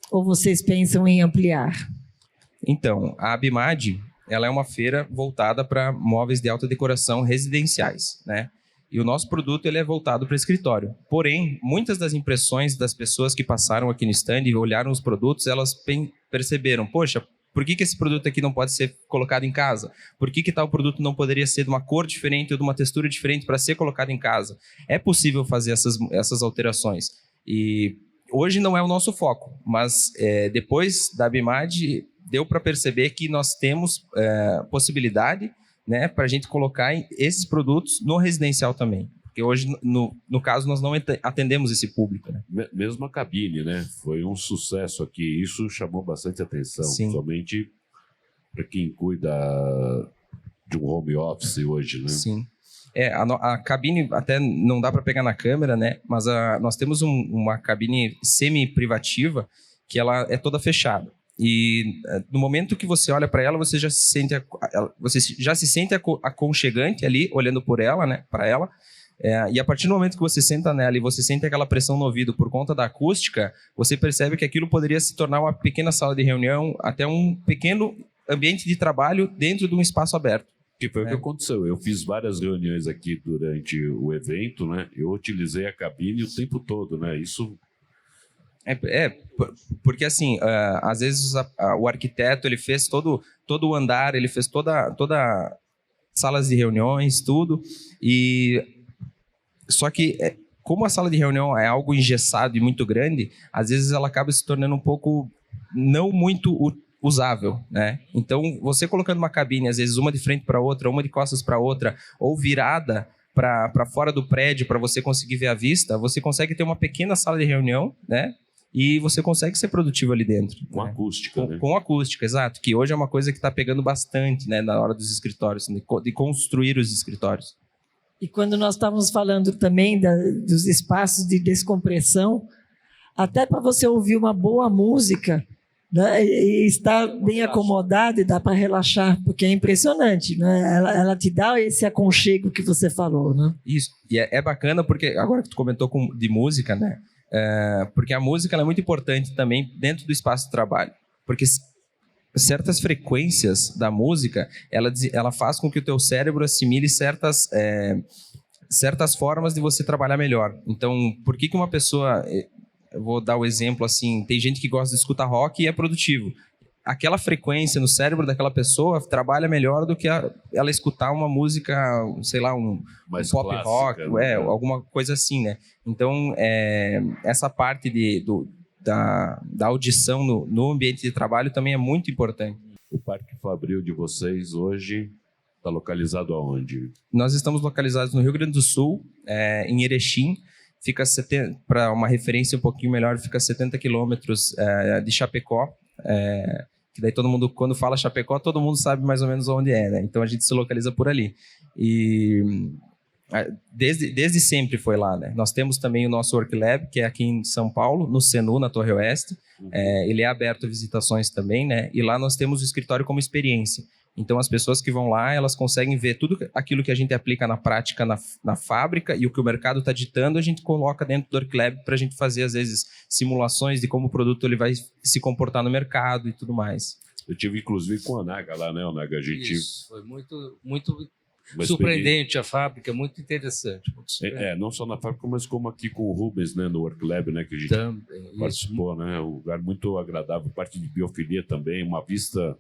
ou vocês pensam em ampliar? Então, a Abimad, ela é uma feira voltada para móveis de alta decoração residenciais, né? E o nosso produto ele é voltado para escritório. Porém, muitas das impressões das pessoas que passaram aqui no stand e olharam os produtos, elas perceberam, poxa, por que esse produto aqui não pode ser colocado em casa? Por que tal produto não poderia ser de uma cor diferente ou de uma textura diferente para ser colocado em casa? É possível fazer essas alterações. E hoje não é o nosso foco, mas depois da BIMAD deu para perceber que nós temos possibilidade, né, para a gente colocar esses produtos no residencial também. Porque hoje, no caso, nós não atendemos esse público. Né? Mesmo a cabine, né? Foi um sucesso aqui. Isso chamou bastante atenção, Sim. somente para quem cuida de um home office hoje, né? Sim. A cabine até não dá para pegar na câmera, né? Mas nós temos uma cabine semi-privativa que ela é toda fechada. E no momento que você olha para ela, você já se sente aconchegante ali, olhando por ela, né? Para ela. E a partir do momento que você senta nela e você sente aquela pressão no ouvido por conta da acústica, você percebe que aquilo poderia se tornar uma pequena sala de reunião, até um pequeno ambiente de trabalho dentro de um espaço aberto. Que foi o que aconteceu. Eu fiz várias reuniões aqui durante o evento, né? Eu utilizei a cabine o tempo todo, né? Isso... Porque assim, às vezes o arquiteto ele fez todo o andar, ele fez toda salas de reuniões, tudo, e só que como a sala de reunião é algo engessado e muito grande, às vezes ela acaba se tornando um pouco não muito usável, né? Então, você colocando uma cabine, às vezes uma de frente para outra, uma de costas para outra, ou virada para fora do prédio para você conseguir ver a vista, você consegue ter uma pequena sala de reunião, né? E você consegue ser produtivo ali dentro. Com acústica, né? Com acústica, exato. Que hoje é uma coisa que está pegando bastante, né, na hora dos escritórios, de construir os escritórios. E quando nós estávamos falando também dos espaços de descompressão, até para você ouvir uma boa música, né, e estar bem acomodado e dá para relaxar, porque é impressionante, né? Ela te dá esse aconchego que você falou, né? Isso. E é bacana porque, agora que tu comentou de música, né? Porque a música ela é muito importante também dentro do espaço de trabalho. Porque certas frequências da música, ela faz com que o teu cérebro assimile certas formas de você trabalhar melhor. Então, por que uma pessoa... Eu vou dar o exemplo assim, tem gente que gosta de escutar rock e é produtivo. Aquela frequência no cérebro daquela pessoa trabalha melhor do que ela escutar uma música, sei lá, um pop clássica, rock, né? alguma coisa assim, né? Então, essa parte da audição no ambiente de trabalho também é muito importante. O Parque Fabril de vocês hoje está localizado aonde? Nós estamos localizados no Rio Grande do Sul, em Erechim. Fica, para uma referência um pouquinho melhor, fica a 70 quilômetros de Chapecó. Que daí todo mundo, quando fala Chapecó, todo mundo sabe mais ou menos onde é, né? Então a gente se localiza por ali. E desde sempre foi lá, né? Nós temos também o nosso Work Lab, que é aqui em São Paulo, no Senu, na Torre Oeste. Ele é aberto a visitações também, né? E lá nós temos o escritório como experiência. Então, as pessoas que vão lá, elas conseguem ver tudo aquilo que a gente aplica na prática na fábrica e o que o mercado está ditando, a gente coloca dentro do Work Lab para a gente fazer, às vezes, simulações de como o produto ele vai se comportar no mercado e tudo mais. Eu tive, inclusive, com a Naga lá, né, Naga? A gente... Isso, foi muito surpreendente a fábrica, muito interessante. Muito surpreendente. Não só na fábrica, mas como aqui com o Rubens, né, no Work Lab, né, que a gente também participou, né? Um lugar muito agradável, parte de biofilia também, uma vista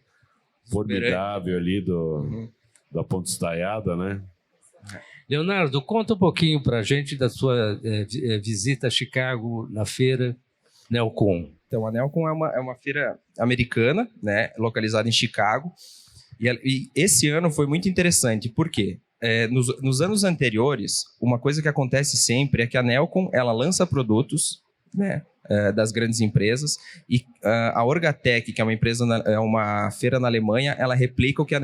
formidável ali da Ponte Estaiada, né? Leonardo, conta um pouquinho para a gente da sua visita a Chicago na feira Nelcon. Então, a Nelcon é uma feira americana, né, localizada em Chicago. E esse ano foi muito interessante, por quê? Nos anos anteriores, uma coisa que acontece sempre é que a Nelcon ela lança produtos, né, das grandes empresas, e a Orgatec, que é uma empresa, é uma feira na Alemanha, ela replica o que a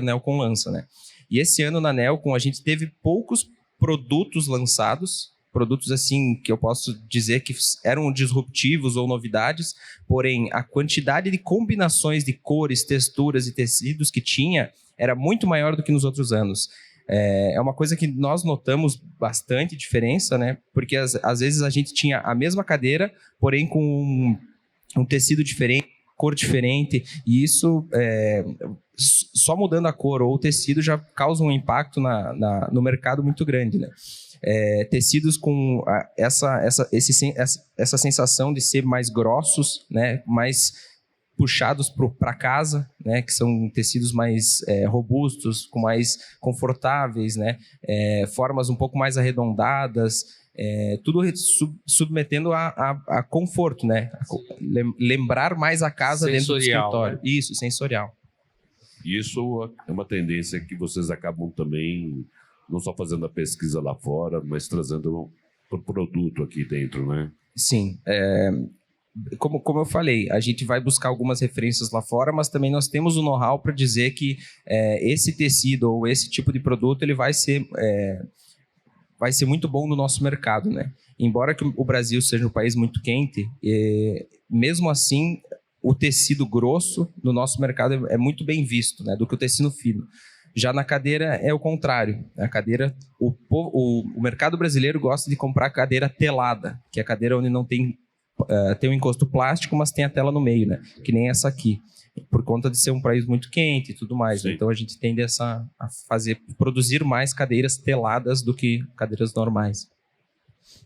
Nelcon lança, né? E esse ano na Nelcon a gente teve poucos produtos lançados, produtos assim que eu posso dizer que eram disruptivos ou novidades, porém a quantidade de combinações de cores, texturas e tecidos que tinha era muito maior do que nos outros anos. É uma coisa que nós notamos bastante diferença, né? Porque às vezes a gente tinha a mesma cadeira, porém com um tecido diferente, cor diferente, e isso, só mudando a cor ou o tecido já causa um impacto no mercado muito grande, né? Tecidos com essa sensação de ser mais grossos, né? Mais puxados para casa, né? Que são tecidos mais robustos, mais confortáveis, né? Formas um pouco mais arredondadas, tudo submetendo a conforto, né? Lembrar mais a casa dentro do escritório. Né? Isso, sensorial. Isso é uma tendência que vocês acabam também não só fazendo a pesquisa lá fora, mas trazendo para o produto aqui dentro, né? Sim. Como eu falei, a gente vai buscar algumas referências lá fora, mas também nós temos o know-how para dizer que esse tecido ou esse tipo de produto ele vai ser muito bom no nosso mercado, né? Embora que o Brasil seja um país muito quente, mesmo assim, o tecido grosso no nosso mercado é muito bem visto, né? Do que o tecido fino. Já na cadeira é o contrário. A cadeira, o mercado brasileiro gosta de comprar cadeira telada, que é a cadeira onde não tem um encosto plástico, mas tem a tela no meio, né? Que nem essa aqui, por conta de ser um país muito quente e tudo mais. Né? Então a gente tende a produzir mais cadeiras teladas do que cadeiras normais.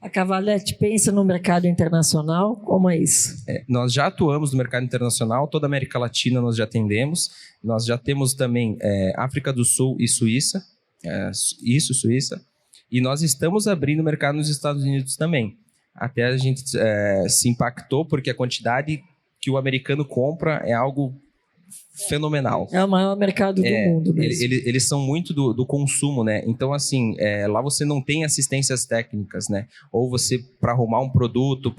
A Cavalete pensa no mercado internacional? Como é isso? Nós já atuamos no mercado internacional, toda a América Latina nós já atendemos. Nós já temos também África do Sul e Suíça. Suíça. E nós estamos abrindo mercado nos Estados Unidos também. Até a gente se impactou, porque a quantidade que o americano compra é algo fenomenal. É o maior mercado do mundo mesmo. Eles são muito do consumo, né? Então, assim, lá você não tem assistências técnicas, né? Ou você, para arrumar um produto,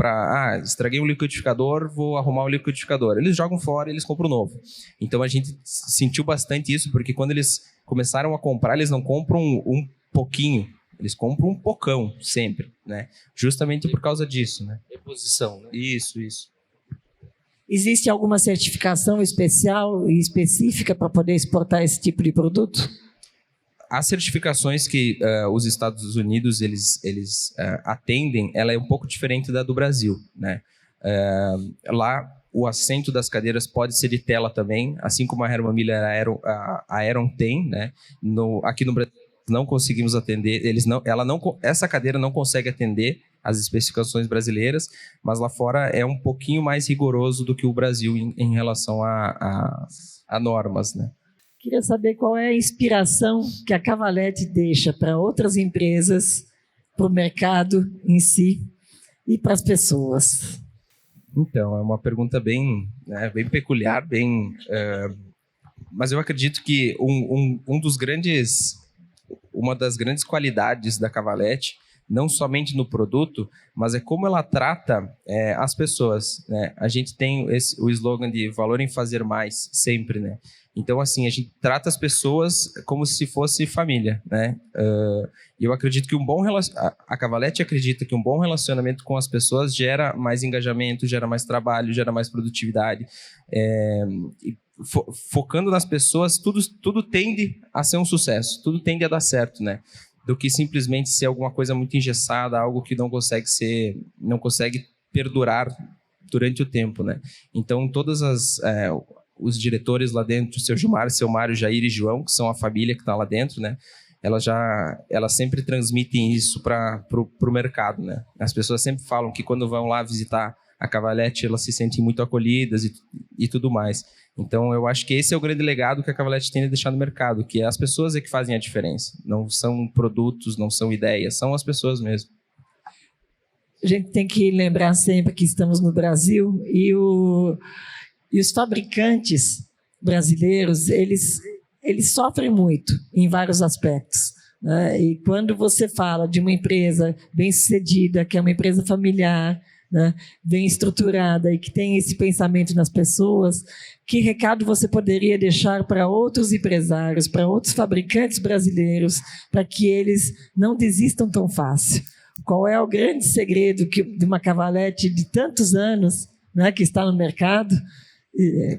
estraguei um liquidificador, vou arrumar um liquidificador. Eles jogam fora e eles compram novo. Então, a gente sentiu bastante isso, porque quando eles começaram a comprar, eles não compram um pouquinho, eles compram um pocão, sempre, né? Justamente por causa disso, né? Reposição, né? Isso. Existe alguma certificação especial e específica para poder exportar esse tipo de produto? As certificações que os Estados Unidos eles atendem, ela é um pouco diferente da do Brasil, né? Lá o assento das cadeiras pode ser de tela também, assim como a Herman Miller a Aeron tem, né? Aqui no Brasil não conseguimos atender, essa cadeira não consegue atender as especificações brasileiras, mas lá fora é um pouquinho mais rigoroso do que o Brasil em relação a normas, né? Queria saber qual é a inspiração que a Cavalete deixa para outras empresas, para o mercado em si e para as pessoas. Então, é uma pergunta bem peculiar, mas eu acredito que uma das grandes qualidades da Cavalete, não somente no produto, mas é como ela trata as pessoas, né? A gente tem o slogan de valor em fazer mais, sempre, né? Então, assim, a gente trata as pessoas como se fosse família, né? Eu acredito que a Cavalete acredita que um bom relacionamento com as pessoas gera mais engajamento, gera mais trabalho, gera mais produtividade. Focando nas pessoas, tudo tende a ser um sucesso, tudo tende a dar certo, né? Do que simplesmente ser alguma coisa muito engessada, algo que não consegue perdurar durante o tempo, né? Então, todos os diretores lá dentro, seu Gilmar, seu Mário, Jair e João, que são a família que está lá dentro, né? Elas sempre transmitem isso para o mercado, né? As pessoas sempre falam que quando vão lá visitar a Cavalete, elas se sentem muito acolhidas e tudo mais. Então, eu acho que esse é o grande legado que a Cavalete tem a deixar no mercado, que as pessoas que fazem a diferença. Não são produtos, não são ideias, são as pessoas mesmo. A gente tem que lembrar sempre que estamos no Brasil e os fabricantes brasileiros, eles sofrem muito em vários aspectos, né? E quando você fala de uma empresa bem-sucedida, que é uma empresa familiar, né, bem estruturada e que tem esse pensamento nas pessoas, que recado você poderia deixar para outros empresários, para outros fabricantes brasileiros, para que eles não desistam tão fácil? Qual é o grande segredo de uma Cavalete de tantos anos, né, que está no mercado?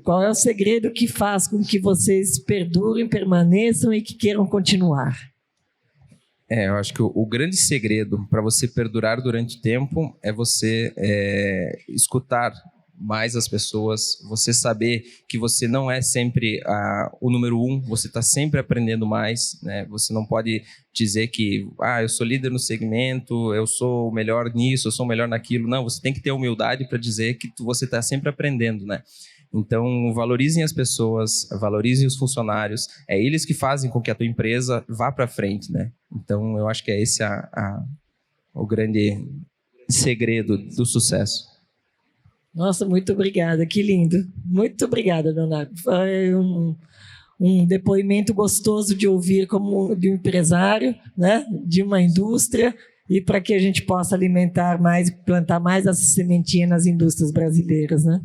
Qual é o segredo que faz com que vocês perdurem, permaneçam e que queiram continuar? Eu acho que o grande segredo para você perdurar durante o tempo é você escutar mais as pessoas, você saber que você não é sempre o número 1, você está sempre aprendendo mais, né? Você não pode dizer que eu sou líder no segmento, eu sou o melhor nisso, eu sou o melhor naquilo. Não, você tem que ter humildade para dizer que você está sempre aprendendo, né? Então, valorizem as pessoas, valorizem os funcionários, é eles que fazem com que a tua empresa vá para frente, né? Então, eu acho que é esse o grande segredo do sucesso. Nossa, muito obrigada, que lindo. Muito obrigada, Leonardo. Foi um depoimento gostoso de ouvir como de um empresário, né? De uma indústria, e para que a gente possa alimentar mais, plantar mais essa sementinha nas indústrias brasileiras, né?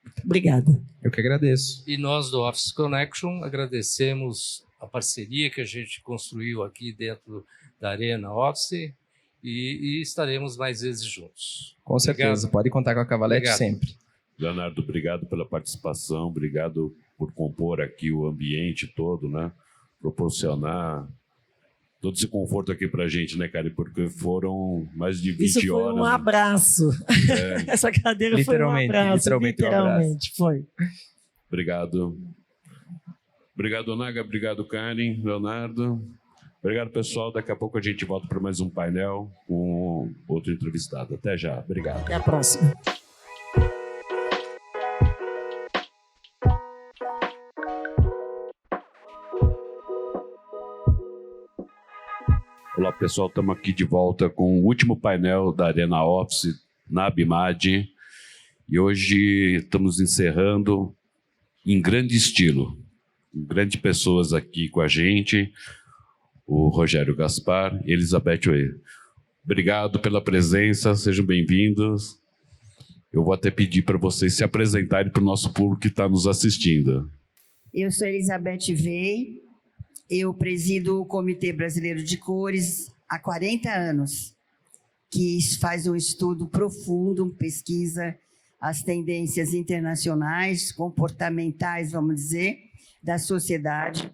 Muito obrigada. Eu que agradeço. E nós do Office Connection agradecemos a parceria que a gente construiu aqui dentro da Arena Office e estaremos mais vezes juntos. Com certeza, Obrigado. Pode contar com a Cavalete Obrigado. sempre. Leonardo, obrigado pela participação, obrigado por compor aqui o ambiente todo, né? Proporcionar todo esse conforto aqui pra gente, né, cara? Porque foram mais de 20 Isso foi horas. um abraço. É. Essa cadeira foi um abraço. Literalmente foi. Obrigado. Obrigado, Naga. Obrigado, Karen, Leonardo. Obrigado, pessoal. Daqui a pouco a gente volta para mais um painel com outro entrevistado. Até já. Obrigado. Até a próxima. Olá, pessoal. Estamos aqui de volta com o último painel da Arena Office na Abimad. E hoje estamos encerrando em grande estilo. Grandes pessoas aqui com a gente. O Rogério Gaspar e Elizabeth Oe. Obrigado pela presença, sejam bem-vindos. Eu vou até pedir para vocês se apresentarem para o nosso público que está nos assistindo. Eu sou Elizabeth Vey, eu presido o Comitê Brasileiro de Cores há 40 anos, que faz um estudo profundo, pesquisa as tendências internacionais, comportamentais, vamos dizer, da sociedade,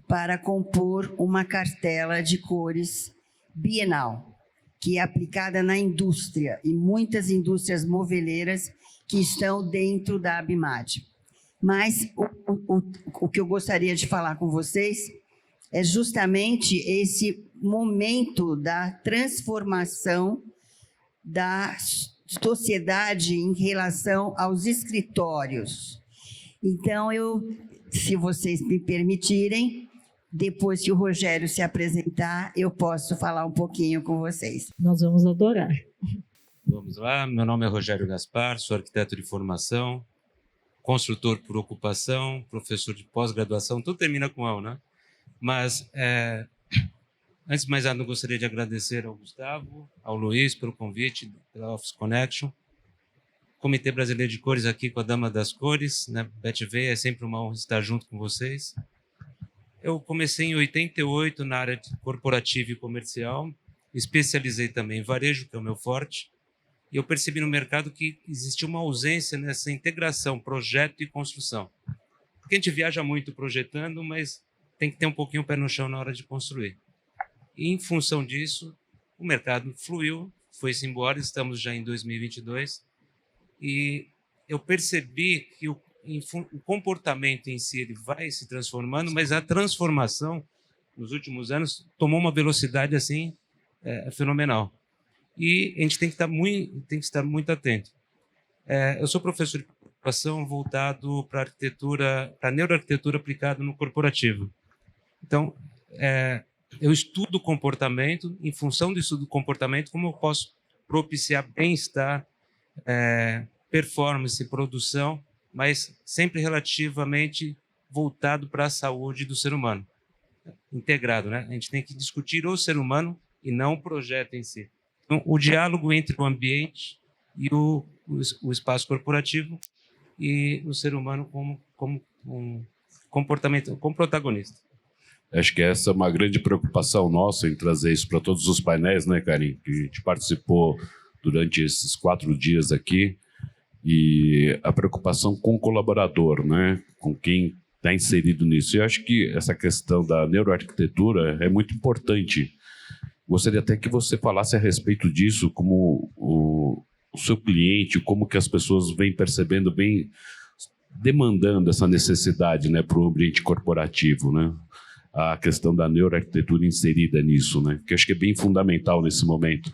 para compor uma cartela de cores bienal, que é aplicada na indústria, e muitas indústrias moveleiras que estão dentro da Abimad. Mas o que eu gostaria de falar com vocês é justamente esse momento da transformação da sociedade em relação aos escritórios. Então, se vocês me permitirem, depois que o Rogério se apresentar, eu posso falar um pouquinho com vocês. Nós vamos adorar. Vamos lá, meu nome é Rogério Gaspar, sou arquiteto de formação, construtor por ocupação, professor de pós-graduação, tudo termina com "ão", né? Mas, antes de mais nada, eu gostaria de agradecer ao Gustavo, ao Luiz pelo convite, pela Office Connection, Comitê Brasileiro de Cores aqui com a Dama das Cores, né? Beth Vey, é sempre uma honra estar junto com vocês. Eu comecei em 88 na área corporativa e comercial, especializei também em varejo, que é o meu forte, e eu percebi no mercado que existia uma ausência nessa integração, projeto e construção. Porque a gente viaja muito projetando, mas tem que ter um pouquinho o pé no chão na hora de construir. E, em função disso, o mercado fluiu, foi-se embora, estamos já em 2022, e eu percebi que o comportamento em si ele vai se transformando, mas a transformação, nos últimos anos, tomou uma velocidade assim fenomenal. E a gente tem que estar muito atento. Eu sou professor de ocupação voltado para arquitetura, para neuroarquitetura aplicada no corporativo. Então, eu estudo comportamento, em função do estudo do comportamento, como eu posso propiciar bem-estar, performance, produção, mas sempre relativamente voltado para a saúde do ser humano, integrado, né? A gente tem que discutir o ser humano e não o projeto em si. Então, o diálogo entre o ambiente e o espaço corporativo e o ser humano como um comportamento, como protagonista. Acho que essa é uma grande preocupação nossa em trazer isso para todos os painéis, né, Karim? Que a gente participou durante esses 4 dias aqui. E a preocupação com o colaborador, né? Com quem está inserido nisso. E eu acho que essa questão da neuroarquitetura é muito importante. Gostaria até que você falasse a respeito disso, como o o seu cliente, como que as pessoas vêm percebendo, vêm demandando essa necessidade, né, para o ambiente corporativo, né? A questão da neuroarquitetura inserida nisso, né? Que acho que é bem fundamental nesse momento.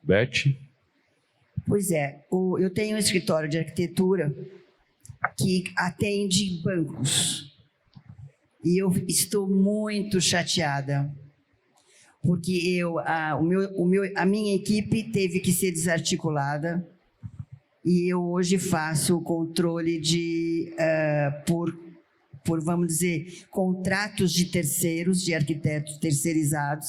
Beth? Pois é, eu tenho um escritório de arquitetura que atende bancos. E eu estou muito chateada, porque a minha equipe teve que ser desarticulada e eu hoje faço o controle por, vamos dizer, contratos de terceiros, de arquitetos terceirizados,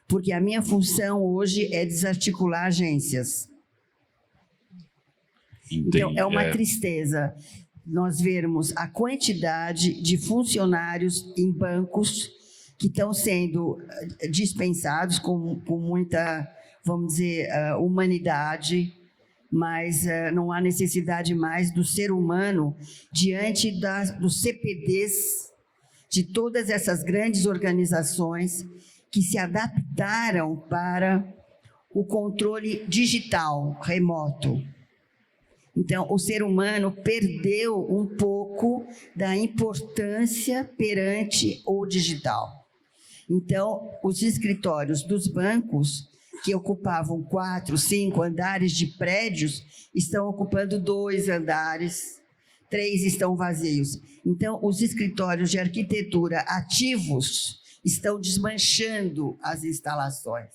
porque a minha função hoje é desarticular agências. Entendi. Então, é uma tristeza nós vermos a quantidade de funcionários em bancos que estão sendo dispensados com muita, vamos dizer, humanidade, mas não há necessidade mais do ser humano diante dos CPDs de todas essas grandes organizações que se adaptaram para o controle digital, remoto. Então, o ser humano perdeu um pouco da importância perante o digital. Então, os escritórios dos bancos, que ocupavam 4, 5 andares de prédios, estão ocupando 2 andares, 3 estão vazios. Então, os escritórios de arquitetura ativos estão desmanchando as instalações.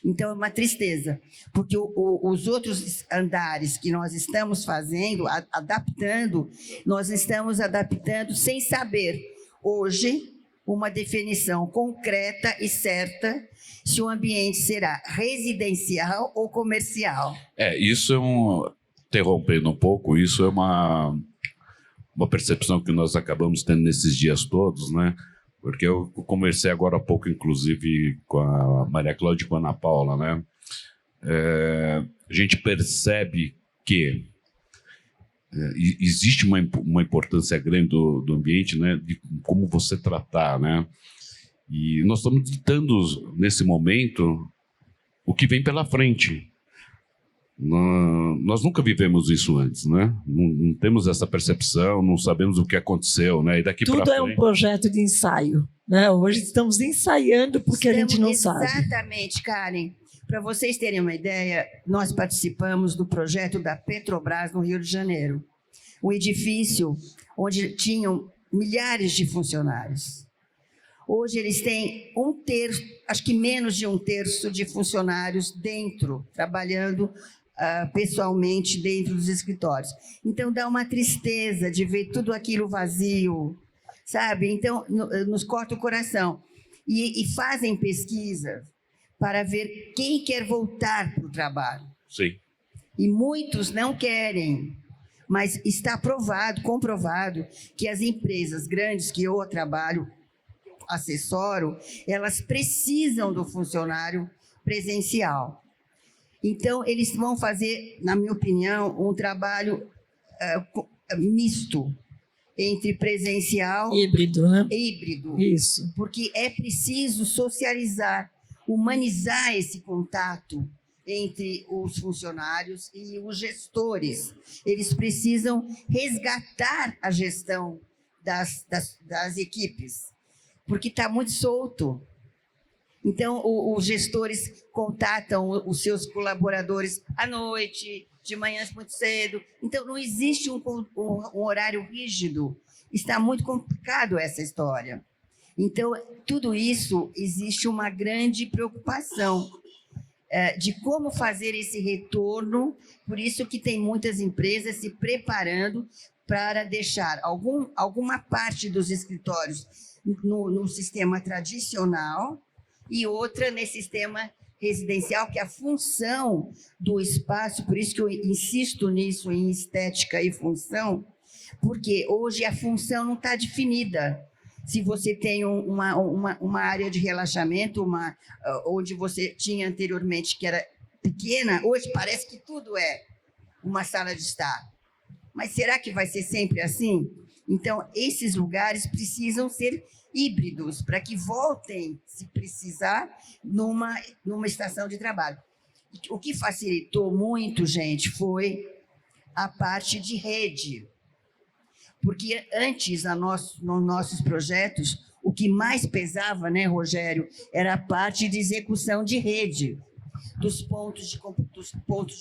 Então, é uma tristeza, porque os outros andares que nós estamos fazendo, adaptando, nós estamos adaptando sem saber, hoje, uma definição concreta e certa se o ambiente será residencial ou comercial. Isso é interrompendo um pouco, isso é uma percepção que nós acabamos tendo nesses dias todos, né? Porque eu conversei agora há pouco, inclusive, com a Maria Cláudia e com a Ana Paula, né? A gente percebe que existe uma importância grande do ambiente, né? De como você tratar, né? E nós estamos ditando, nesse momento, o que vem pela frente. Nós nunca vivemos isso antes, né? Não temos essa percepção, não sabemos o que aconteceu, né? E daqui para frente... Tudo é um projeto de ensaio, né? Hoje estamos ensaiando porque a gente não sabe. Exatamente, Karen. Para vocês terem uma ideia, nós participamos do projeto da Petrobras no Rio de Janeiro. Um edifício onde tinham milhares de funcionários. Hoje eles têm 1/3, acho que menos de 1/3 de funcionários dentro, trabalhando pessoalmente dentro dos escritórios. Então, dá uma tristeza de ver tudo aquilo vazio, sabe? Então, nos corta o coração. E fazem pesquisa para ver quem quer voltar para o trabalho. Sim. E muitos não querem, mas está comprovado, que as empresas grandes que eu trabalho, assessoro, elas precisam do funcionário presencial. Então, eles vão fazer, na minha opinião, um trabalho misto entre presencial e híbrido, né? Híbrido. Isso. Porque é preciso socializar, humanizar esse contato entre os funcionários e os gestores. Eles precisam resgatar a gestão das equipes, porque está muito solto. Então, os gestores contatam os seus colaboradores à noite, de manhã muito cedo. Então, não existe um horário rígido. Está muito complicado essa história. Então, tudo isso, existe uma grande preocupação de como fazer esse retorno. Por isso que tem muitas empresas se preparando para deixar alguma parte dos escritórios no sistema tradicional e outra nesse sistema residencial, que é a função do espaço, por isso que eu insisto nisso, em estética e função, porque hoje a função não está definida. Se você tem uma área de relaxamento, onde você tinha anteriormente que era pequena, hoje parece que tudo é uma sala de estar. Mas será que vai ser sempre assim? Então, esses lugares precisam ser híbridos, para que voltem, se precisar, numa estação de trabalho. O que facilitou muito, gente, foi a parte de rede. Porque antes, nos nossos projetos, o que mais pesava, né, Rogério, era a parte de execução de rede, dos pontos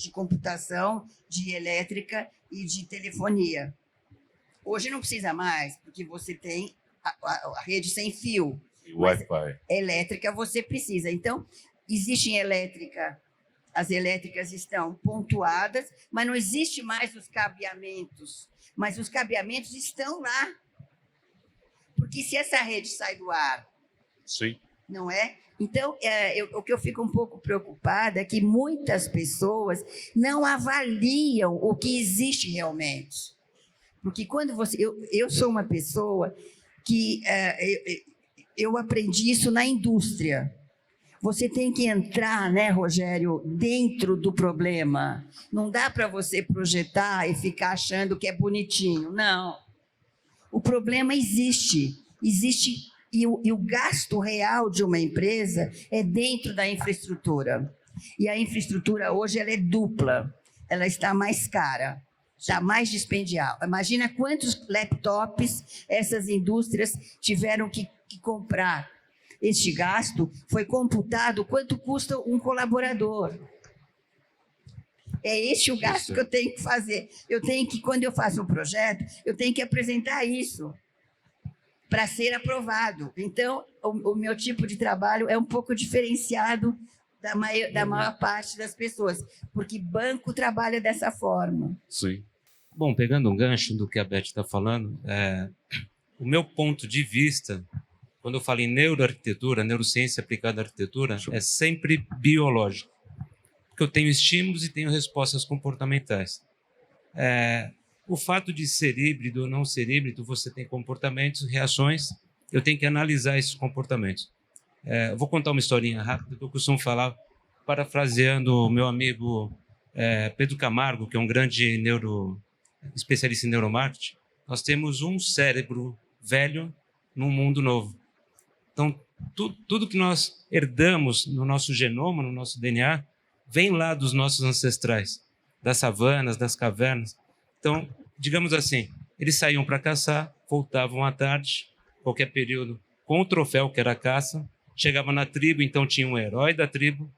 de computação, de elétrica e de telefonia. Hoje não precisa mais, porque você tem a rede sem fio. Wi-Fi. Elétrica você precisa. Então, existe em elétrica, as elétricas estão pontuadas, mas não existe mais os cabeamentos. Mas os cabeamentos estão lá. Porque se essa rede sai do ar, Sim. não é? Então, o que eu fico um pouco preocupada é que muitas pessoas não avaliam o que existe realmente. Porque quando você... Eu sou uma pessoa que... eu aprendi isso na indústria. Você tem que entrar, né, Rogério, dentro do problema. Não dá para você projetar e ficar achando que é bonitinho. Não. O problema existe. Existe e o gasto real de uma empresa é dentro da infraestrutura. E a infraestrutura hoje ela é dupla. Ela está mais cara, está mais dispendial. Imagina quantos laptops essas indústrias tiveram que comprar. Este gasto foi computado quanto custa um colaborador. É este o gasto que eu tenho que fazer. Eu tenho que, quando eu faço um projeto, eu tenho que apresentar isso para ser aprovado. Então, o meu tipo de trabalho é um pouco diferenciado da maior parte das pessoas, porque banco trabalha dessa forma. Sim. Bom, pegando um gancho do que a Beth está falando, o meu ponto de vista, quando eu falo em neuroarquitetura, neurociência aplicada à arquitetura, é sempre biológico. Porque eu tenho estímulos e tenho respostas comportamentais. O fato de ser híbrido ou não ser híbrido, você tem comportamentos, reações, eu tenho que analisar esses comportamentos. Vou contar uma historinha rápida que eu costumo falar, parafraseando o meu amigo Pedro Camargo, que é um grande especialista em neuromarketing. Nós temos um cérebro velho num mundo novo. Então, tudo que nós herdamos no nosso genoma, no nosso DNA, vem lá dos nossos ancestrais, das savanas, das cavernas. Então, digamos assim, eles saíam para caçar, voltavam à tarde, qualquer período, com o troféu que era a caça, chegavam na tribo, então tinha um herói da tribo,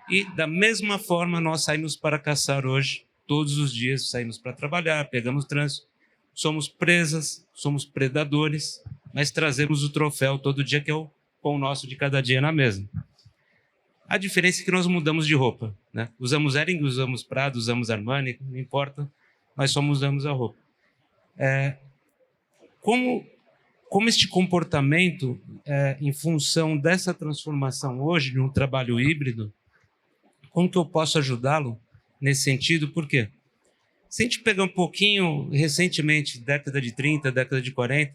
e da mesma forma nós saímos para caçar hoje, todos os dias saímos para trabalhar, pegamos trânsito, somos presas, somos predadores, mas trazemos o troféu todo dia, que é o pão nosso de cada dia na mesa. A diferença é que nós mudamos de roupa, né? Usamos Hering, usamos Prada, usamos Armani, não importa, nós só mudamos a roupa. Como este comportamento, em função dessa transformação hoje, de um trabalho híbrido, como que eu posso ajudá-lo nesse sentido? Por quê? Se a gente pegar um pouquinho, recentemente, década de 30, década de 40,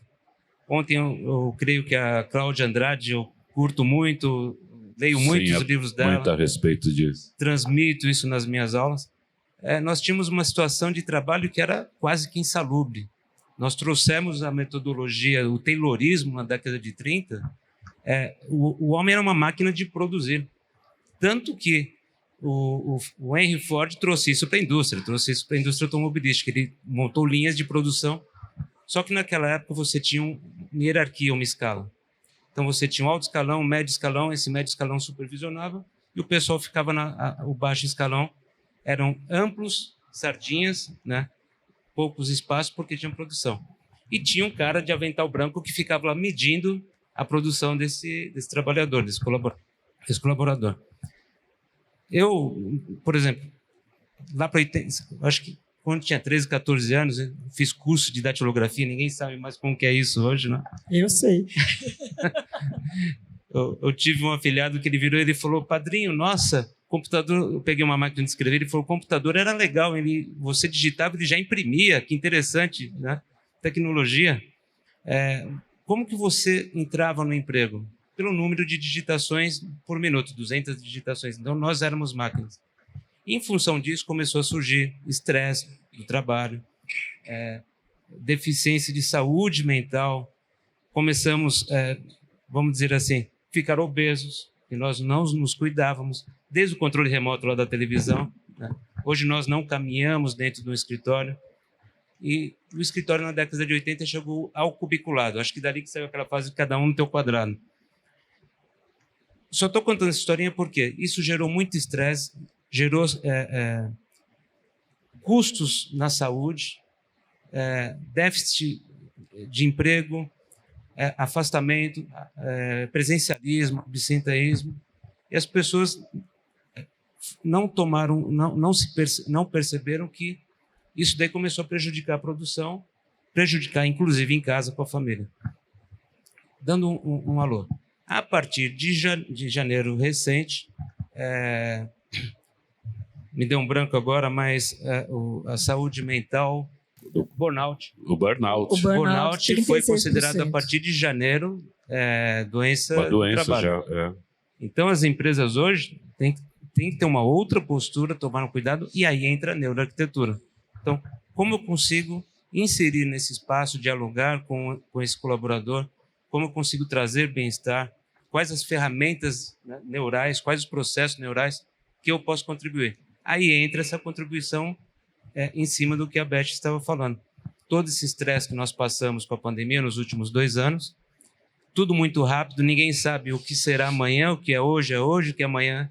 ontem eu creio que a Cláudia Andrade, eu curto muito, leio muitos livros dela. Muito a respeito disso. Transmito isso nas minhas aulas. Nós tínhamos uma situação de trabalho que era quase que insalubre. Nós trouxemos a metodologia, o Taylorismo na década de 30. O homem era uma máquina de produzir. Tanto que o Henry Ford trouxe isso para a indústria automobilística. Ele montou linhas de produção. Só que naquela época você tinha uma hierarquia, uma escala. Então você tinha um alto escalão, um médio escalão, esse médio escalão supervisionava e o pessoal ficava o baixo escalão. Eram amplos, sardinhas, né? Poucos espaços porque tinha produção. E tinha um cara de avental branco que ficava lá medindo a produção desse trabalhador, desse colaborador. Eu, por exemplo, lá para 80, acho que quando tinha 13, 14 anos, eu fiz curso de datilografia, ninguém sabe mais como que é isso hoje, né? Eu sei. Eu tive um afilhado que ele virou e ele falou: padrinho, nossa, computador, eu peguei uma máquina de escrever, ele falou: o computador era legal, você digitava, ele já imprimia, que interessante, né? Tecnologia. Como que você entrava no emprego? Pelo número de digitações por minuto, 200 digitações. Então, nós éramos máquinas. E, em função disso, começou a surgir estresse do trabalho, deficiência de saúde mental. Começamos, vamos dizer assim, ficar obesos, que nós não nos cuidávamos, desde o controle remoto lá da televisão, né? Hoje nós não caminhamos dentro do escritório, e o escritório na década de 80 chegou ao cubiculado. Acho que dali que saiu aquela fase de cada um no teu quadrado. Só estou contando essa historinha porque isso gerou muito estresse, gerou custos na saúde, déficit de emprego, afastamento, presencialismo, absenteísmo, e as pessoas não perceberam que isso daí começou a prejudicar a produção, prejudicar inclusive em casa com a família. Dando um alô. A partir de janeiro recente, me deu um branco agora, mas a saúde mental, o burnout. O burnout. O burnout Foi 36%. considerado a partir de janeiro doença Uma doença do trabalho. já. Então as empresas hoje têm que ter uma outra postura, tomar um cuidado, e aí entra a neuroarquitetura. Então, como eu consigo inserir nesse espaço, dialogar com esse colaborador, como eu consigo trazer bem-estar, quais as ferramentas, né, neurais, quais os processos neurais que eu posso contribuir. Aí entra essa contribuição em cima do que a Beth estava falando. Todo esse estresse que nós passamos com a pandemia nos últimos 2 anos, tudo muito rápido, ninguém sabe o que será amanhã, o que é hoje, o que é amanhã,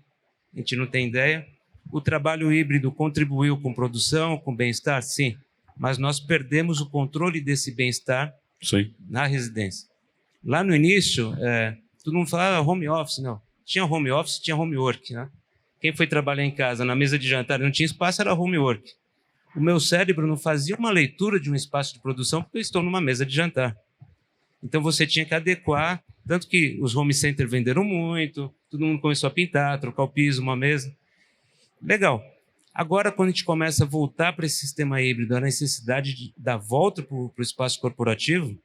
a gente não tem ideia. O trabalho híbrido contribuiu com produção, com bem-estar? Sim, mas nós perdemos o controle desse bem-estar na residência. Lá no início, todo mundo falava home office, não. Tinha home office, tinha home work, né? Quem foi trabalhar em casa, na mesa de jantar, não tinha espaço, era home work. O meu cérebro não fazia uma leitura de um espaço de produção porque eu estou numa mesa de jantar. Então você tinha que adequar, tanto que os home center venderam muito, todo mundo começou a pintar, trocar o piso, uma mesa. Legal. Agora, quando a gente começa a voltar para esse sistema híbrido, a necessidade da volta para o espaço corporativo,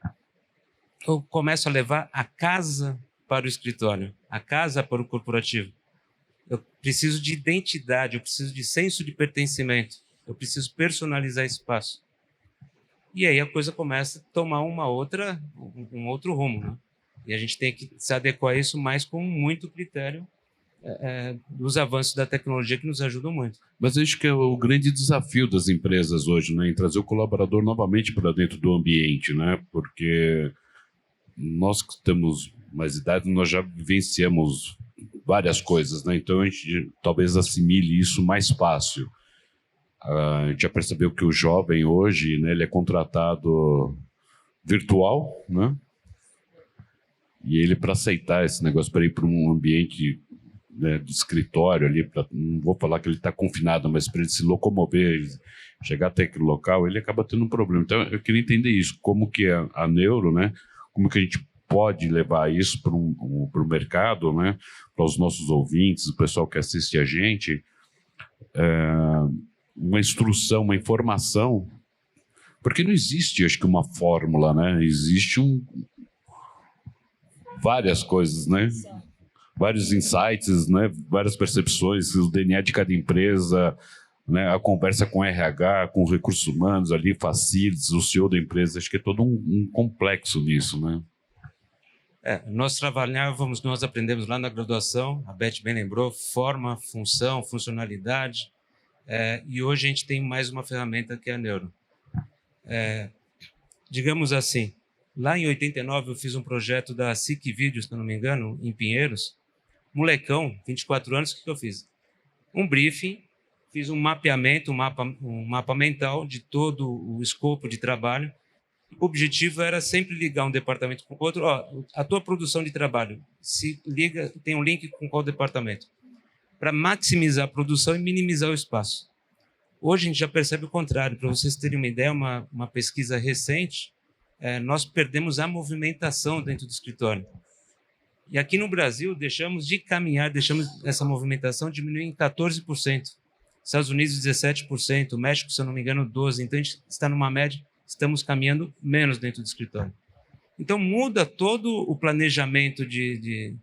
eu começo a levar a casa para o escritório, a casa para o corporativo. Eu preciso de identidade, eu preciso de senso de pertencimento, eu preciso personalizar esse espaço. E aí a coisa começa a tomar um outro rumo, né? E a gente tem que se adequar a isso mais com muito critério dos avanços da tecnologia que nos ajudam muito. Mas acho que é o grande desafio das empresas hoje, né, em trazer o colaborador novamente para dentro do ambiente, né? Porque nós que temos mais idade, nós já vivenciamos várias coisas, né? Então a gente talvez assimile isso mais fácil. A gente já percebeu que o jovem hoje, né, ele é contratado virtual, né? E ele, para aceitar esse negócio, para ir para um ambiente, né, de escritório ali, não vou falar que ele está confinado, mas para ele se locomover, chegar até aquele local, ele acaba tendo um problema. Então eu queria entender isso, como que a Neuro, né, como que a gente pode levar isso para o mercado, né, para os nossos ouvintes, o pessoal que assiste a gente, uma instrução, uma informação, porque não existe, acho que, uma fórmula, né? Existe várias coisas, né? Vários insights, né? Várias percepções, o DNA de cada empresa, né? A conversa com RH, com os recursos humanos ali, facilities, o CEO da empresa, acho que é todo um complexo nisso, né? Nós aprendemos lá na graduação, a Beth bem lembrou, forma, função, funcionalidade, e hoje a gente tem mais uma ferramenta que é a Neuro. Digamos assim, lá em 89 eu fiz um projeto da SIC Vídeos, se não me engano, em Pinheiros, molecão, 24 anos, o que eu fiz? Um briefing, fiz um mapeamento, um mapa mental de todo o escopo de trabalho. O objetivo era sempre ligar um departamento com o outro. A tua produção de trabalho se liga, tem um link com qual departamento? Para maximizar a produção e minimizar o espaço. Hoje a gente já percebe o contrário. Para vocês terem uma ideia, uma pesquisa recente, nós perdemos a movimentação dentro do escritório. E aqui no Brasil, deixamos de caminhar, deixamos essa movimentação diminuir em 14%. Estados Unidos, 17%. México, se eu não me engano, 12%. Então, a gente está numa média, estamos caminhando menos dentro do escritório. Então, muda todo o planejamento de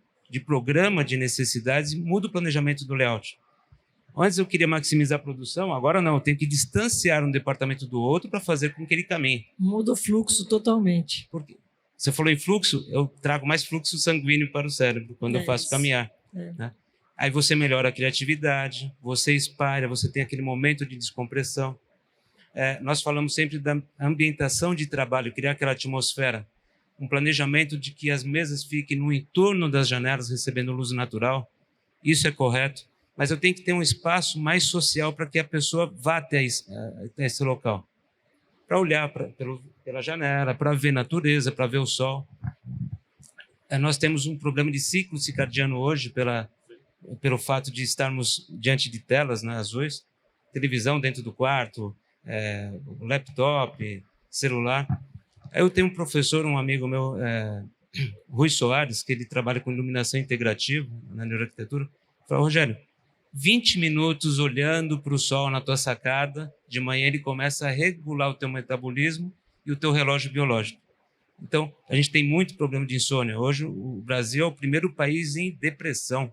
programa de necessidades, muda o planejamento do layout. Antes eu queria maximizar a produção, agora não, eu tenho que distanciar um departamento do outro para fazer com que ele caminhe. Muda o fluxo totalmente. Porque você falou em fluxo, eu trago mais fluxo sanguíneo para o cérebro quando eu faço caminhar. Né? Aí você melhora a criatividade, você espalha, você tem aquele momento de descompressão. Nós falamos sempre da ambientação de trabalho, criar aquela atmosfera, um planejamento de que as mesas fiquem no entorno das janelas, recebendo luz natural. Isso é correto, mas eu tenho que ter um espaço mais social para que a pessoa vá até esse local, para olhar pela janela, para ver natureza, para ver o sol. Nós temos um problema de ciclo circadiano hoje pelo fato de estarmos diante de telas, né, azuis, televisão dentro do quarto, laptop, celular. Aí eu tenho um professor, um amigo meu, Rui Soares, que ele trabalha com iluminação integrativa na neuroarquitetura, falou: Rogério, 20 minutos olhando para o sol na tua sacada, de manhã ele começa a regular o teu metabolismo e o teu relógio biológico. Então, a gente tem muito problema de insônia. Hoje, o Brasil é o primeiro país em depressão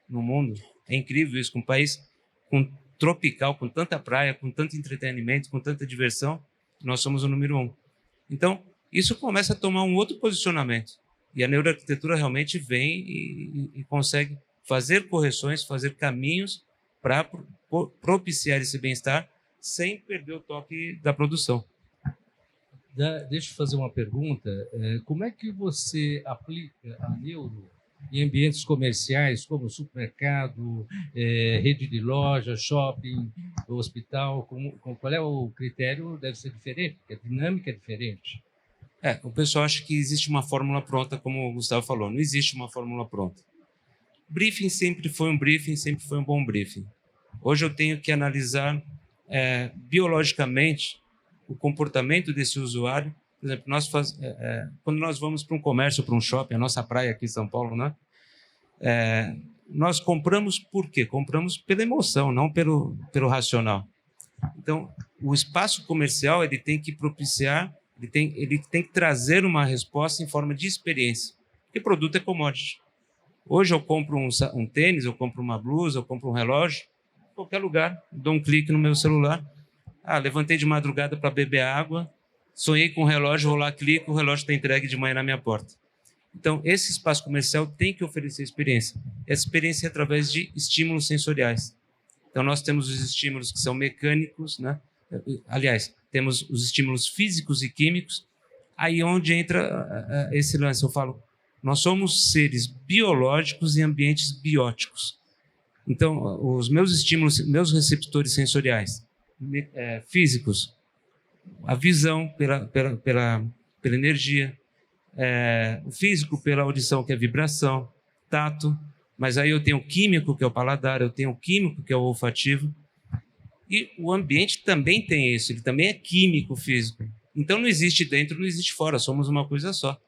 no mundo. É incrível isso, um país tropical, com tanta praia, com tanto entretenimento, com tanta diversão, nós somos o número 1. Então, isso começa a tomar um outro posicionamento. E a neuroarquitetura realmente vem e consegue fazer correções, fazer caminhos para propiciar esse bem-estar sem perder o toque da produção. Deixa eu fazer uma pergunta. Como é que você aplica a neuro em ambientes comerciais, como supermercado, rede de loja, shopping, hospital? Qual é o critério? Deve ser diferente, porque a dinâmica é diferente. O pessoal acha que existe uma fórmula pronta, como o Gustavo falou. Não existe uma fórmula pronta. Briefing sempre foi um briefing, sempre foi um bom briefing. Hoje eu tenho que analisar biologicamente o comportamento desse usuário. Por exemplo, quando nós vamos para um comércio, para um shopping, a nossa praia aqui em São Paulo, né? Nós compramos por quê? Compramos pela emoção, não pelo racional. Então, o espaço comercial ele tem que propiciar, ele tem que trazer uma resposta em forma de experiência. Porque produto é commodity. Hoje eu compro um tênis, eu compro uma blusa, eu compro um relógio, em qualquer lugar, dou um clique no meu celular. Levantei de madrugada para beber água, sonhei com o relógio, vou lá, clico, o relógio está entregue de manhã na minha porta. Então, esse espaço comercial tem que oferecer experiência. Essa experiência é através de estímulos sensoriais. Então, nós temos os estímulos que são mecânicos, né? Aliás, temos os estímulos físicos e químicos. Aí onde entra esse lance, eu falo, nós somos seres biológicos em ambientes bióticos. Então, os meus estímulos, meus receptores sensoriais, físicos, a visão pela energia, o físico pela audição, que é vibração, tato, mas aí eu tenho o químico, que é o paladar, eu tenho o químico, que é o olfativo, e o ambiente também tem isso, ele também é químico, físico. Então não existe dentro, não existe fora, somos uma coisa só.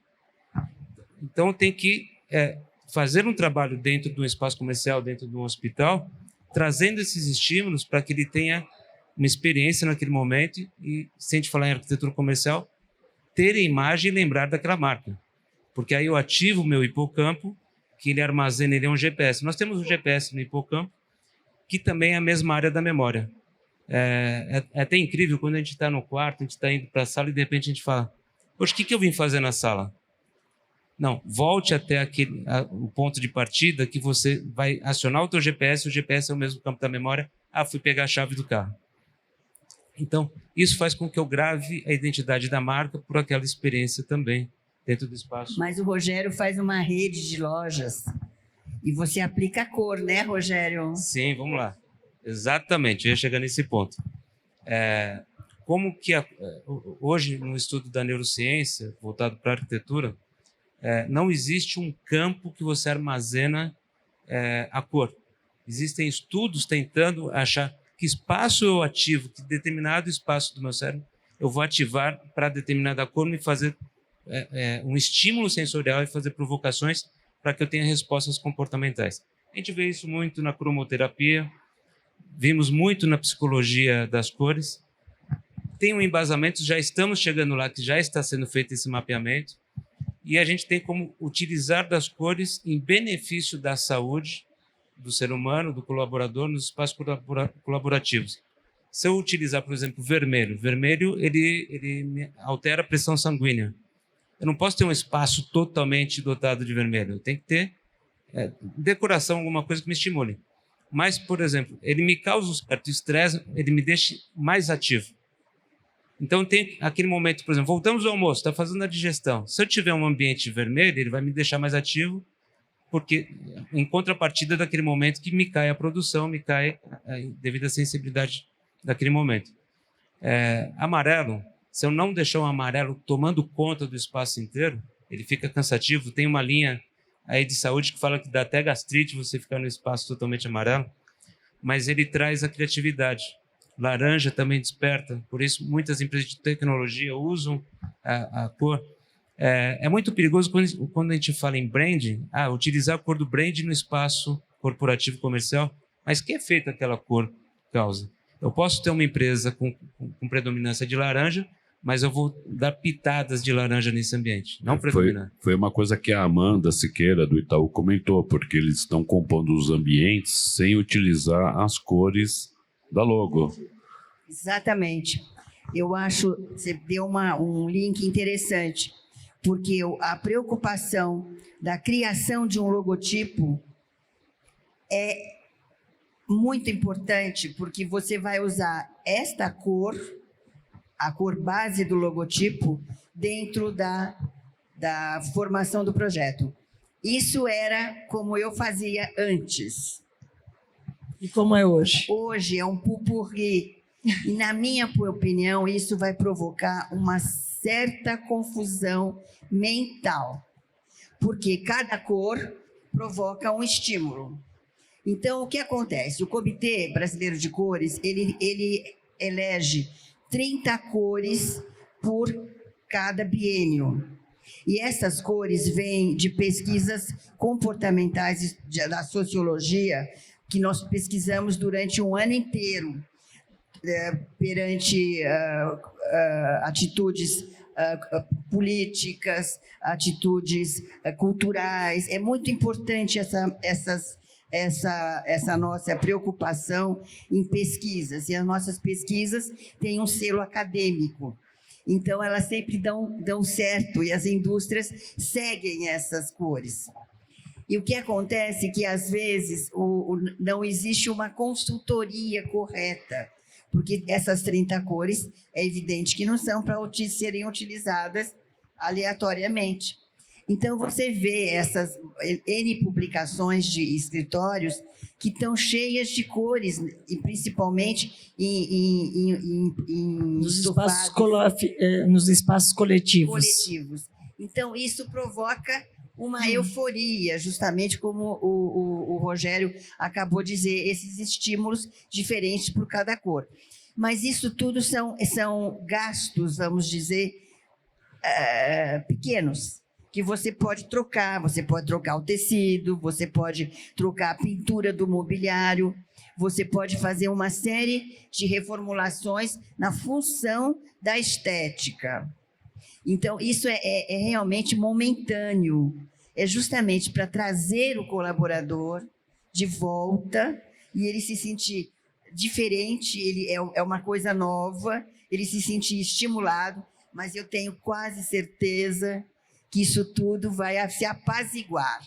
Então tem que fazer um trabalho dentro de um espaço comercial, dentro de um hospital, trazendo esses estímulos para que ele tenha uma experiência naquele momento e, sem te falar em arquitetura comercial, ter a imagem e lembrar daquela marca. Porque aí eu ativo o meu hipocampo, que ele armazena, ele é um GPS. Nós temos um GPS no hipocampo, que também é a mesma área da memória. É até incrível quando a gente está no quarto, a gente está indo para a sala e de repente a gente fala, poxa, o que eu vim fazer na sala? Não, volte até o ponto de partida que você vai acionar o teu GPS, o GPS é o mesmo campo da memória, fui pegar a chave do carro. Então, isso faz com que eu grave a identidade da marca por aquela experiência também dentro do espaço. Mas o Rogério faz uma rede de lojas e você aplica a cor, né, Rogério? Sim, vamos lá. Exatamente, eu ia chegar nesse ponto. Como que hoje, no estudo da neurociência, voltado para a arquitetura, não existe um campo que você armazena a cor. Existem estudos tentando achar que espaço eu ativo, que determinado espaço do meu cérebro eu vou ativar para determinada cor, me fazer um estímulo sensorial e fazer provocações para que eu tenha respostas comportamentais. A gente vê isso muito na cromoterapia, vimos muito na psicologia das cores. Tem um embasamento, já estamos chegando lá, que já está sendo feito esse mapeamento, e a gente tem como utilizar das cores em benefício da saúde do ser humano, do colaborador, nos espaços colaborativos. Se eu utilizar, por exemplo, vermelho ele altera a pressão sanguínea. Eu não posso ter um espaço totalmente dotado de vermelho. Eu tenho que ter decoração, alguma coisa que me estimule. Mas, por exemplo, ele me causa um certo estresse, ele me deixa mais ativo. Então, tem aquele momento, por exemplo, voltamos ao almoço, está fazendo a digestão. Se eu tiver um ambiente vermelho, ele vai me deixar mais ativo, porque em contrapartida daquele momento que me cai a produção, me cai devido à sensibilidade daquele momento. Amarelo, se eu não deixar o amarelo tomando conta do espaço inteiro, ele fica cansativo. Tem uma linha aí de saúde que fala que dá até gastrite você ficar no espaço totalmente amarelo, mas ele traz a criatividade. Laranja também desperta, por isso muitas empresas de tecnologia usam a cor. É muito perigoso quando a gente fala em branding, utilizar a cor do brand no espaço corporativo comercial, mas que efeito aquela cor causa? Eu posso ter uma empresa com predominância de laranja, mas eu vou dar pitadas de laranja nesse ambiente, não predominar. Foi uma coisa que a Amanda Siqueira, do Itaú, comentou, porque eles estão compondo os ambientes sem utilizar as cores da logo. Exatamente. Eu acho que você deu um link interessante, porque a preocupação da criação de um logotipo é muito importante, porque você vai usar esta cor, a cor base do logotipo, dentro da formação do projeto. Isso era como eu fazia antes. E como é hoje? Hoje é um pupurri. E, na minha opinião, isso vai provocar uma certa confusão mental, porque cada cor provoca um estímulo. Então, o que acontece? O Comitê Brasileiro de Cores, ele elege 30 cores por cada biênio. E essas cores vêm de pesquisas comportamentais da sociologia, que nós pesquisamos durante um ano inteiro, perante atitudes políticas, atitudes culturais. É muito importante essa nossa preocupação em pesquisas. E as nossas pesquisas têm um selo acadêmico. Então, elas sempre dão certo e as indústrias seguem essas cores. E o que acontece é que, às vezes, não existe uma consultoria correta, porque essas 30 cores é evidente que não são para serem utilizadas aleatoriamente. Então, você vê essas N publicações de escritórios que estão cheias de cores, e principalmente nos espaços coletivos. Então, isso provoca uma euforia, justamente como o Rogério acabou de dizer, esses estímulos diferentes por cada cor. Mas isso tudo são gastos, vamos dizer, pequenos, que você pode trocar o tecido, você pode trocar a pintura do mobiliário, você pode fazer uma série de reformulações na função da estética. Então, isso é realmente momentâneo. É justamente para trazer o colaborador de volta e ele se sentir diferente, ele é uma coisa nova, ele se sentir estimulado, mas eu tenho quase certeza que isso tudo vai se apaziguar,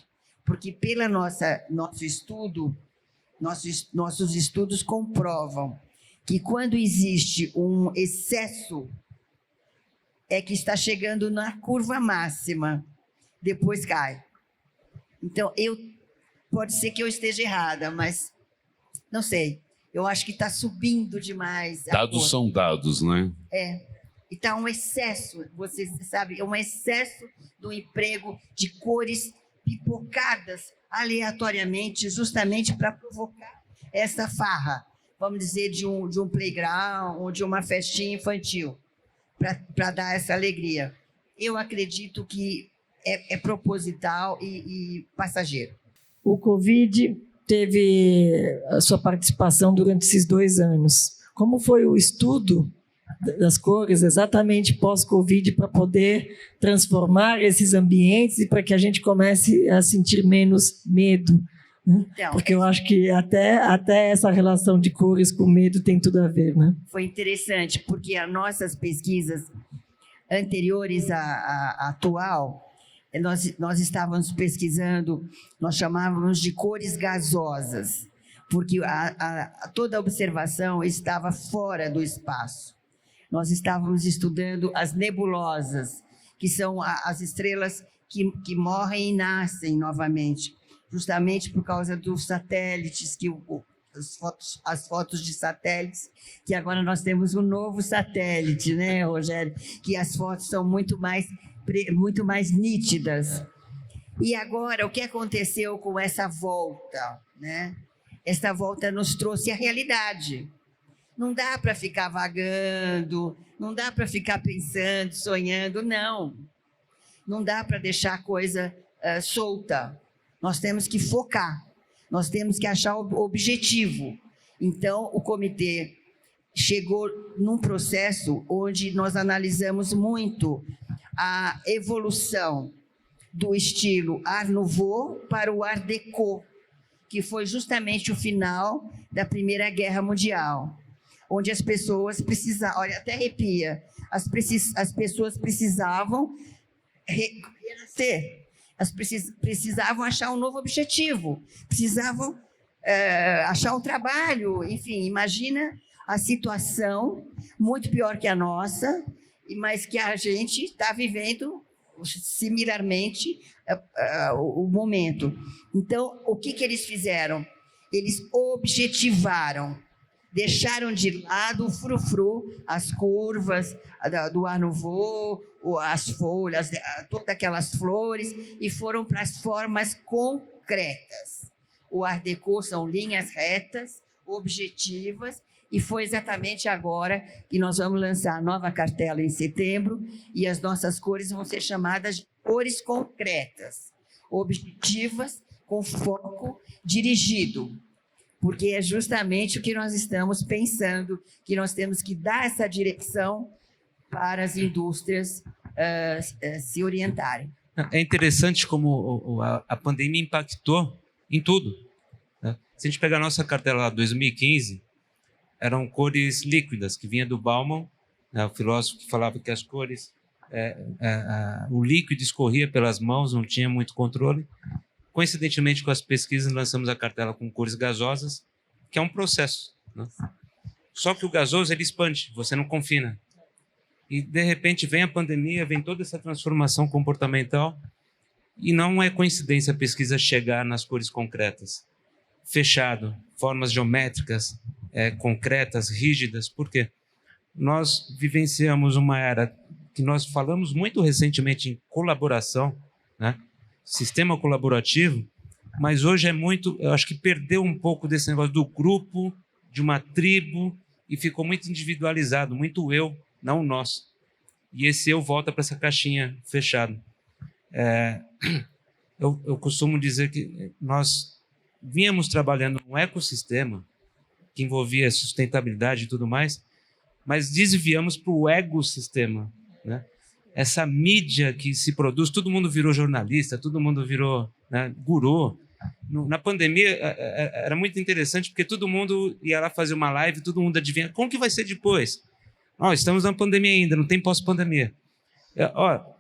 porque pelo nossos estudos comprovam que quando existe um excesso, é que está chegando na curva máxima, depois cai. Então, pode ser que eu esteja errada, mas não sei. Eu acho que está subindo demais. Dados são dados, né? E está um excesso, você sabe, é um excesso do emprego de cores pipocadas aleatoriamente, justamente para provocar essa farra, vamos dizer, de um playground ou de uma festinha infantil, para dar essa alegria. Eu acredito que é proposital e passageiro. O Covid teve a sua participação durante esses 2 anos. Como foi o estudo das cores exatamente pós-Covid para poder transformar esses ambientes e para que a gente comece a sentir menos medo? Né? Então, porque eu acho que até essa relação de cores com medo tem tudo a ver, né? Foi interessante, porque as nossas pesquisas anteriores à atual, nós estávamos pesquisando, nós chamávamos de cores gasosas, porque toda a observação estava fora do espaço. Nós estávamos estudando as nebulosas, que são as estrelas que morrem e nascem novamente, justamente por causa dos satélites, as fotos de satélites, que agora nós temos um novo satélite, né, Rogério? Que as fotos são muito mais nítidas. E agora, o que aconteceu com essa volta, né? Esta volta nos trouxe a realidade. Não dá para ficar vagando, não dá para ficar pensando, sonhando, não. Não dá para deixar a coisa solta. Nós temos que focar, nós temos que achar o objetivo. Então, o comitê chegou num processo onde nós analisamos muito a evolução do estilo Art Nouveau para o Art Deco, que foi justamente o final da Primeira Guerra Mundial, onde as pessoas precisavam, olha, até arrepia, as pessoas precisavam renascer, precisavam achar um novo objetivo, precisavam achar um trabalho, enfim, imagina a situação muito pior que a nossa, mas que a gente está vivendo similarmente o momento. Então, o que eles fizeram? Eles objetivaram, deixaram de lado o frufru, as curvas do Art Nouveau, as folhas, todas aquelas flores, e foram para as formas concretas. O Art Deco são linhas retas, objetivas, e foi exatamente agora que nós vamos lançar a nova cartela em setembro, e as nossas cores vão ser chamadas de cores concretas, objetivas, com foco dirigido, porque é justamente o que nós estamos pensando, que nós temos que dar essa direção para as indústrias se orientarem. É interessante como a pandemia impactou em tudo, né? Se a gente pegar a nossa cartela lá de 2015, eram cores líquidas, que vinha do Bauman, né, o filósofo que falava que as cores, o líquido escorria pelas mãos, não tinha muito controle. Coincidentemente, com as pesquisas, lançamos a cartela com cores gasosas, que é um processo, né? Só que o gasoso, ele expande, você não confina. E, de repente, vem a pandemia, vem toda essa transformação comportamental, e não é coincidência a pesquisa chegar nas cores concretas. Fechado, formas geométricas, concretas, rígidas. Por quê? Nós vivenciamos uma era que nós falamos muito recentemente em colaboração, né? Sistema colaborativo, mas hoje eu acho que perdeu um pouco desse negócio do grupo, de uma tribo, e ficou muito individualizado, muito eu, não nós. E esse eu volta para essa caixinha fechada. Eu costumo dizer que nós vínhamos trabalhando num ecossistema que envolvia sustentabilidade e tudo mais, mas desviamos para o ecossistema, né? Essa mídia que se produz, todo mundo virou jornalista, todo mundo virou, né, guru. Na pandemia era muito interessante porque todo mundo ia lá fazer uma live, todo mundo adivinha como que vai ser depois. Estamos na pandemia ainda, não tem pós-pandemia.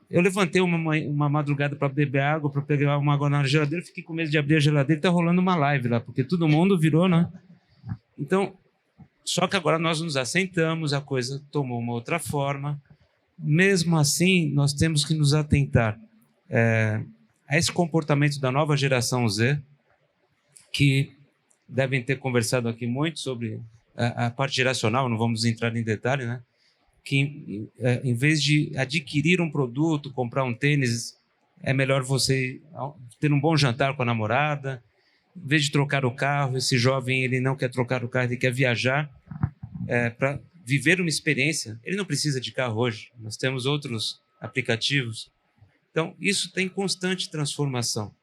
Eu levantei uma madrugada para beber água, para pegar uma água na geladeira, fiquei com medo de abrir a geladeira e está rolando uma live lá, porque todo mundo virou, né? Então, só que agora nós nos assentamos, a coisa tomou uma outra forma. Mesmo assim, nós temos que nos atentar a esse comportamento da nova geração Z, que devem ter conversado aqui muito sobre a parte geracional, não vamos entrar em detalhe, né? Que em vez de adquirir um produto, comprar um tênis, é melhor você ter um bom jantar com a namorada. Em vez de trocar o carro, esse jovem ele não quer trocar o carro, ele quer viajar para viver uma experiência. Ele não precisa de carro hoje, nós temos outros aplicativos. Então, isso tem constante transformação.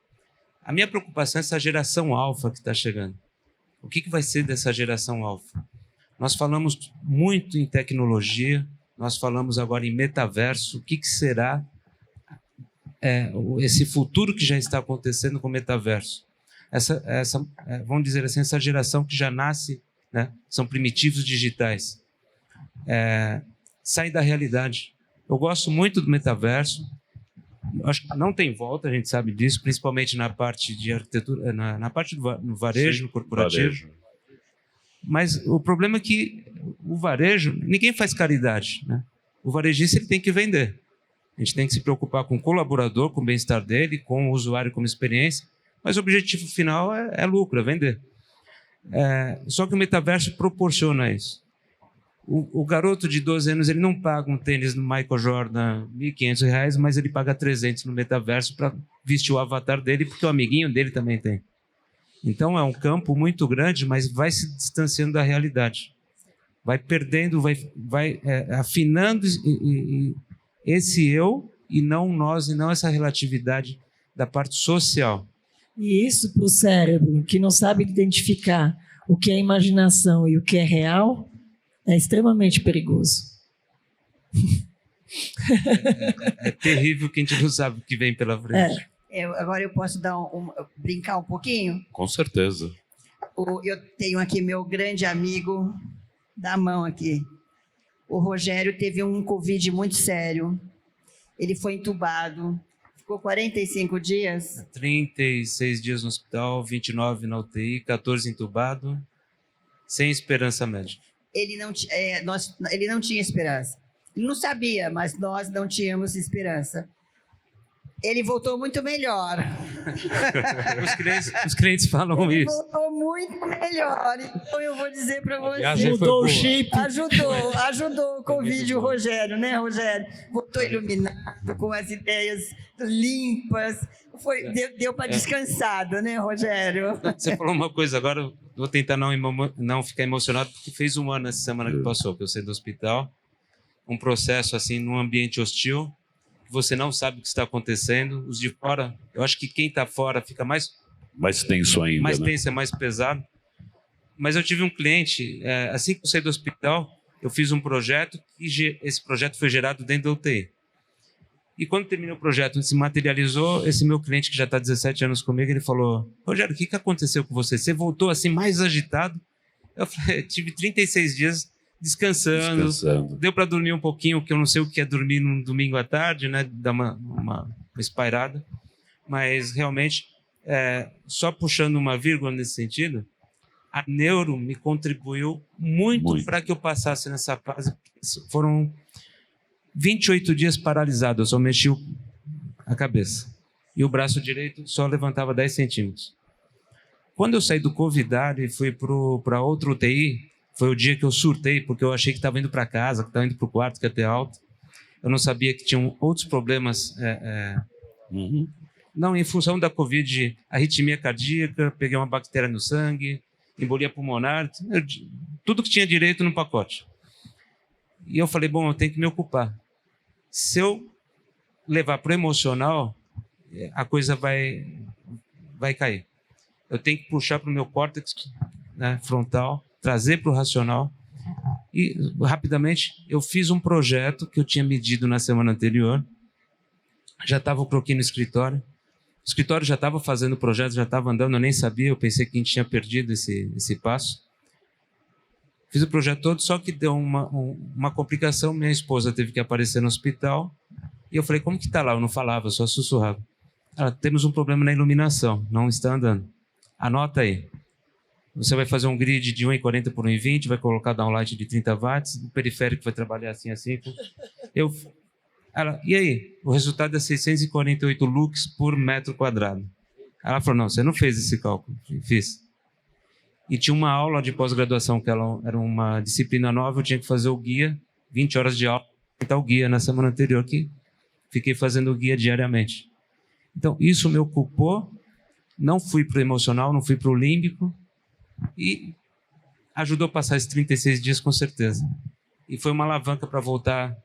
A minha preocupação é essa geração alfa que está chegando. O que vai ser dessa geração alfa? Nós falamos muito em tecnologia, nós falamos agora em metaverso. O que será esse futuro que já está acontecendo com o metaverso? Vamos dizer assim, essa geração que já nasce, né, são primitivos digitais. Sai da realidade. Eu gosto muito do metaverso, acho que não tem volta, a gente sabe disso, principalmente na parte de arquitetura, na parte do varejo, Sim, corporativo. varejo. Mas o problema é que o varejo, ninguém faz caridade, né? O varejista ele tem que vender. A gente tem que se preocupar com o colaborador, com o bem-estar dele, com o usuário como experiência, mas o objetivo final é lucro, é vender. Só que o metaverso proporciona isso. O garoto de 12 anos ele não paga um tênis no Michael Jordan R$1.500, mas ele paga 300 no metaverso para vestir o avatar dele, porque o amiguinho dele também tem. Então é um campo muito grande, mas vai se distanciando da realidade. Vai perdendo, vai afinando esse eu e não nós, e não essa relatividade da parte social. E isso para o cérebro, que não sabe identificar o que é imaginação e o que é real, é extremamente perigoso. É terrível que a gente não sabe o que vem pela frente. Agora eu posso brincar um pouquinho? Com certeza. Eu tenho aqui meu grande amigo, da mão aqui. O Rogério teve um Covid muito sério. Ele foi entubado. Ficou 45 dias. 36 dias no hospital, 29 na UTI, 14 entubado, sem esperança médica. Ele não tinha esperança. Ele não sabia, mas nós não tínhamos esperança. Ele voltou muito melhor. Os clientes falam Ele isso. voltou muito melhor. Então eu vou dizer para você. Mudou o chip. Ajudou o Covid, o Rogério, né, Rogério? Voltou iluminado, com as ideias limpas. Deu para descansado, né, Rogério? Você falou uma coisa, agora eu vou tentar não ficar emocionado, porque fez 1 ano essa semana que passou, que eu saí do hospital. Um processo assim, num ambiente hostil, você não sabe o que está acontecendo. Os de fora, eu acho que quem está fora fica mais tenso ainda, mais né? tenso, é mais pesado. Mas eu tive um cliente, assim que eu saí do hospital, eu fiz um projeto e esse projeto foi gerado dentro da UTI. E quando terminou o projeto, se materializou, esse meu cliente que já está há 17 anos comigo, ele falou: Rogério, o que aconteceu com você? Você voltou assim mais agitado? Eu falei: tive 36 dias descansando. Deu para dormir um pouquinho, que eu não sei o que é dormir num domingo à tarde, né? Dar uma espairada. Mas realmente, só puxando uma vírgula nesse sentido, a neuro me contribuiu muito para que eu passasse nessa fase. Foram 28 dias paralisado, eu só mexi a cabeça. E o braço direito só levantava 10 centímetros. Quando eu saí do Covidar e fui para outro UTI, foi o dia que eu surtei, porque eu achei que estava indo para casa, que estava indo para o quarto, que ia ter alta. Eu não sabia que tinham outros problemas. Não, em função da Covid, arritmia cardíaca, peguei uma bactéria no sangue, embolia pulmonar, tudo que tinha direito no pacote. E eu falei: bom, eu tenho que me ocupar. Se eu levar para o emocional, a coisa vai cair. Eu tenho que puxar para o meu córtex, né, frontal, trazer para o racional. E, rapidamente, eu fiz um projeto que eu tinha medido na semana anterior. Já estava o croquis no escritório. O escritório já estava fazendo o projeto, já estava andando, eu nem sabia, eu pensei que a gente tinha perdido esse passo. Fiz o projeto todo, só que deu uma complicação. Minha esposa teve que aparecer no hospital. E eu falei: como que está lá? Eu não falava, eu só sussurrava. Temos um problema na iluminação, não está andando. Anota aí. Você vai fazer um grid de 1,40 por 1,20, vai colocar downlight de 30 watts, o periférico vai trabalhar assim. E aí? O resultado é 648 lux por metro quadrado. Ela falou: não, você não fez esse cálculo. Fiz. E tinha uma aula de pós-graduação, que era uma disciplina nova, eu tinha que fazer o guia, 20 horas de aula, o guia na semana anterior, que fiquei fazendo o guia diariamente. Então, isso me ocupou, não fui para o emocional, não fui para o límbico, e ajudou a passar esses 36 dias com certeza. E foi uma alavanca para voltar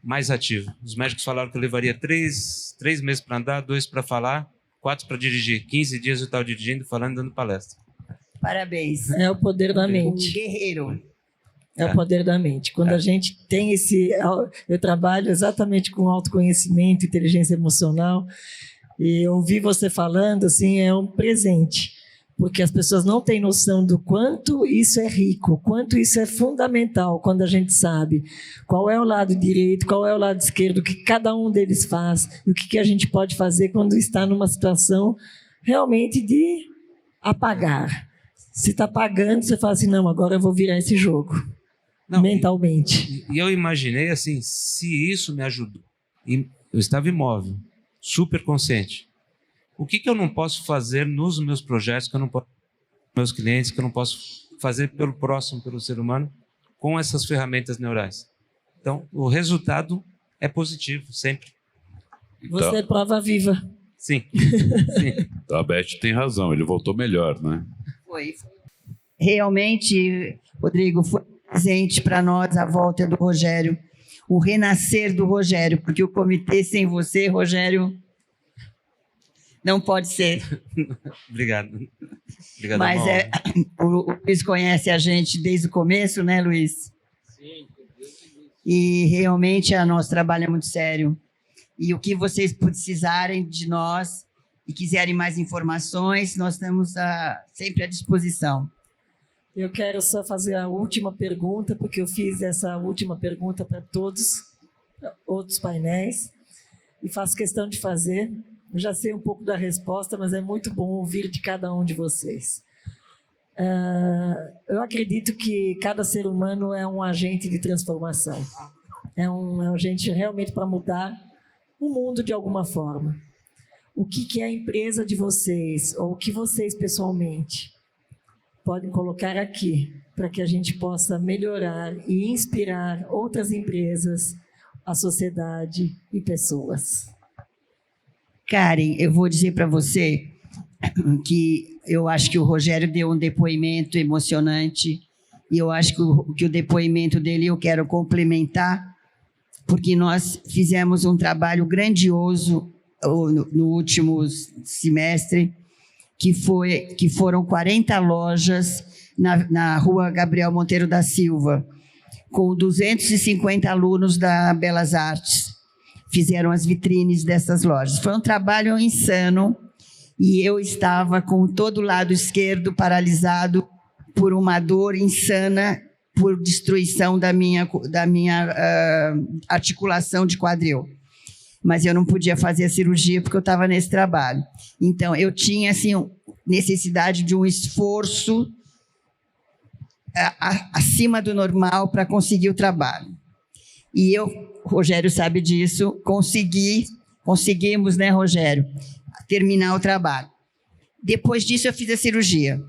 mais ativo. Os médicos falaram que eu levaria 3 meses para andar, 2 para falar, 4 para dirigir. 15 dias eu estava dirigindo, falando e dando palestra. Parabéns. É o poder da mente. Um guerreiro. É o poder da mente. Quando a gente tem eu trabalho exatamente com autoconhecimento, inteligência emocional, e ouvir você falando assim é um presente. porque as pessoas não têm noção do quanto isso é rico, quanto isso é fundamental quando a gente sabe qual é o lado direito, qual é o lado esquerdo, o que cada um deles faz, e o que a gente pode fazer quando está numa situação realmente de apagar. Se está pagando, você fala assim, não, agora eu vou virar esse jogo, Não, mentalmente. E eu imaginei assim, se isso me ajudou, e eu estava imóvel, super consciente, o que eu não posso fazer nos meus projetos, que eu não posso fazer com meus clientes, que eu não posso fazer pelo próximo, pelo ser humano, com essas ferramentas neurais? Então, o resultado é positivo, sempre. Você é prova viva. Sim. Sim. Então a Beth tem razão, ele voltou melhor, né? Foi. Realmente, Rodrigo, foi um presente para nós a volta do Rogério, o renascer do Rogério, porque o comitê sem você, Rogério, não pode ser. Obrigado. Obrigado, Mas o Luiz conhece a gente desde o começo, né, Luiz? Sim. E realmente o nosso trabalho é muito sério. E o que vocês precisarem de nós e quiserem mais informações, nós estamos sempre à disposição. Eu quero só fazer a última pergunta, porque eu fiz essa última pergunta para todos outros painéis, e faço questão de fazer. Eu já sei um pouco da resposta, mas é muito bom ouvir de cada um de vocês. Eu acredito que cada ser humano é um agente de transformação. É um agente realmente para mudar o mundo de alguma forma. O que é a empresa de vocês, ou o que vocês pessoalmente podem colocar aqui, para que a gente possa melhorar e inspirar outras empresas, a sociedade e pessoas? Karen, eu vou dizer para você que eu acho que o Rogério deu um depoimento emocionante, e eu acho que o depoimento dele eu quero complementar, porque nós fizemos um trabalho grandioso no último semestre, que foram 40 lojas na rua Gabriel Monteiro da Silva, com 250 alunos da Belas Artes. Fizeram as vitrines dessas lojas. Foi um trabalho insano, e eu estava com todo o lado esquerdo paralisado por uma dor insana, por destruição da minha articulação de quadril. Mas eu não podia fazer a cirurgia porque eu estava nesse trabalho. Então, eu tinha assim, necessidade de um esforço acima do normal para conseguir o trabalho. E eu, Rogério sabe disso, conseguimos, né, Rogério, terminar o trabalho. Depois disso, eu fiz a cirurgia.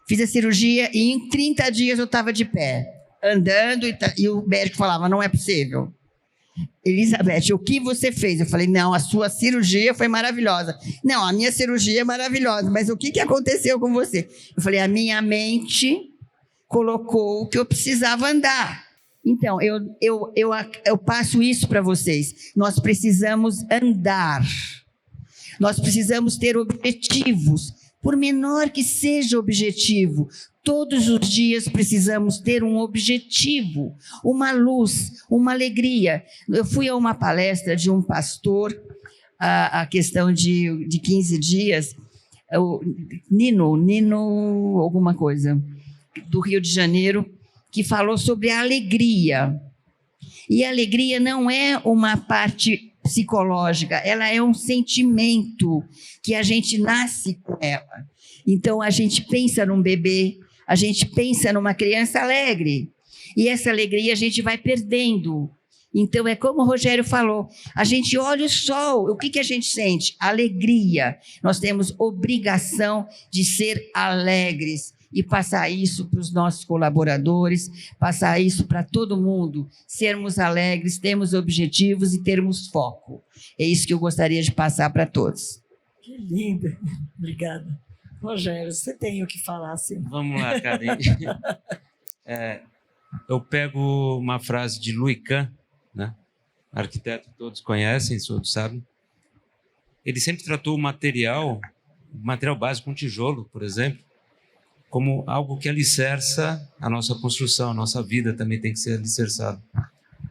Fiz a cirurgia e em 30 dias eu estava de pé, andando, e o médico falava, não é possível. Elizabeth, o que você fez? Eu falei, não, a sua cirurgia foi maravilhosa. Não, a minha cirurgia é maravilhosa, mas o que aconteceu com você? Eu falei, a minha mente colocou que eu precisava andar. Então, eu passo isso para vocês. Nós precisamos andar. Nós precisamos ter objetivos, por menor que seja o objetivo. Todos os dias precisamos ter um objetivo, uma luz, uma alegria. Eu fui a uma palestra de um pastor, a questão de 15 dias, o Nino alguma coisa, do Rio de Janeiro, que falou sobre a alegria. E a alegria não é uma parte psicológica, ela é um sentimento que a gente nasce com ela. Então, a gente pensa num bebê, a gente pensa numa criança alegre, e essa alegria a gente vai perdendo. Então, é como o Rogério falou, a gente olha o sol, o que a gente sente? Alegria. Nós temos obrigação de ser alegres e passar isso para os nossos colaboradores, passar isso para todo mundo, sermos alegres, termos objetivos e termos foco. É isso que eu gostaria de passar para todos. Que linda. Obrigada. Rogério, você tem o que falar, sim. Vamos lá, Karen. Eu pego uma frase de Louis Kahn, né? Arquiteto que todos conhecem, todos sabem. Ele sempre tratou o material básico, um tijolo, por exemplo, como algo que alicerça a nossa construção, a nossa vida também tem que ser alicerçada.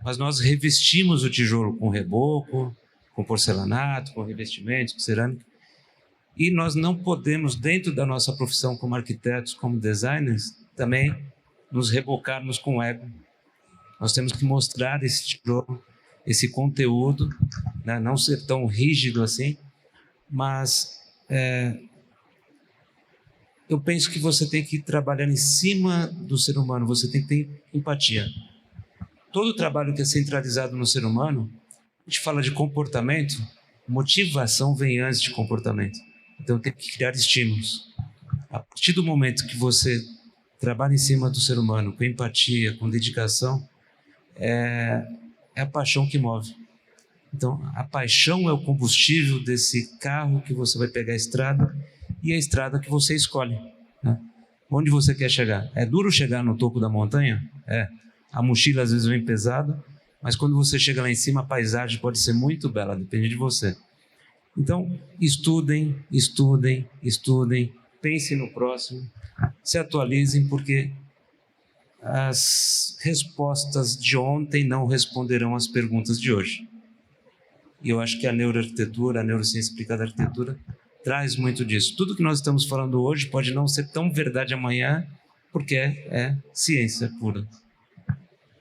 Mas nós revestimos o tijolo com reboco, com porcelanato, com revestimentos, com cerâmica. E nós não podemos, dentro da nossa profissão como arquitetos, como designers, também nos rebocarmos com o ego. Nós temos que mostrar esse conteúdo, né? Não ser tão rígido assim, mas eu penso que você tem que trabalhar em cima do ser humano, você tem que ter empatia. Todo trabalho que é centralizado no ser humano, a gente fala de comportamento, motivação vem antes de comportamento. Então tem que criar estímulos. A partir do momento que você trabalha em cima do ser humano, com empatia, com dedicação, é a paixão que move. Então, a paixão é o combustível desse carro que você vai pegar a estrada e a estrada que você escolhe, né? Onde você quer chegar? É duro chegar no topo da montanha? É. A mochila às vezes vem pesada, mas quando você chega lá em cima, a paisagem pode ser muito bela, depende de você. Então, estudem, estudem, estudem, pensem no próximo, se atualizem, porque as respostas de ontem não responderão às perguntas de hoje. E eu acho que a neuroarquitetura, a neurociência aplicada à arquitetura, traz muito disso. Tudo que nós estamos falando hoje pode não ser tão verdade amanhã, porque é ciência pura.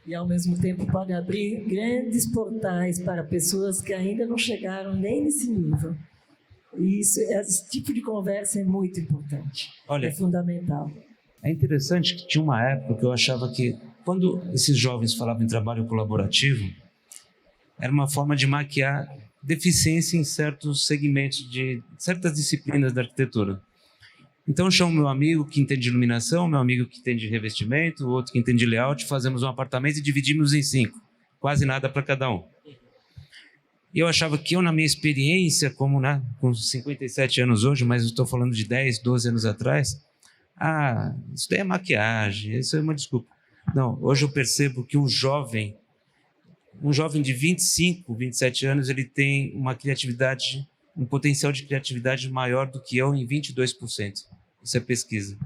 E, ao mesmo tempo, pode abrir grandes portais para pessoas que ainda não chegaram nem nesse nível. E esse tipo de conversa é muito importante. Olha, é fundamental. É interessante que tinha uma época que eu achava que, quando esses jovens falavam em trabalho colaborativo, era uma forma de maquiar deficiência em certos segmentos de certas disciplinas da arquitetura. Então eu chamo meu amigo que entende de iluminação, meu amigo que entende de revestimento, o outro que entende de layout, fazemos um apartamento e dividimos em 5, quase nada para cada um. E eu achava que eu, na minha experiência, como com 57 anos hoje, mas eu estou falando de 10, 12 anos atrás, isso daí é maquiagem, isso é uma desculpa. Não, hoje eu percebo que um jovem de 25, 27 anos, ele tem uma criatividade, um potencial de criatividade maior do que eu em 22%. Isso é pesquisa.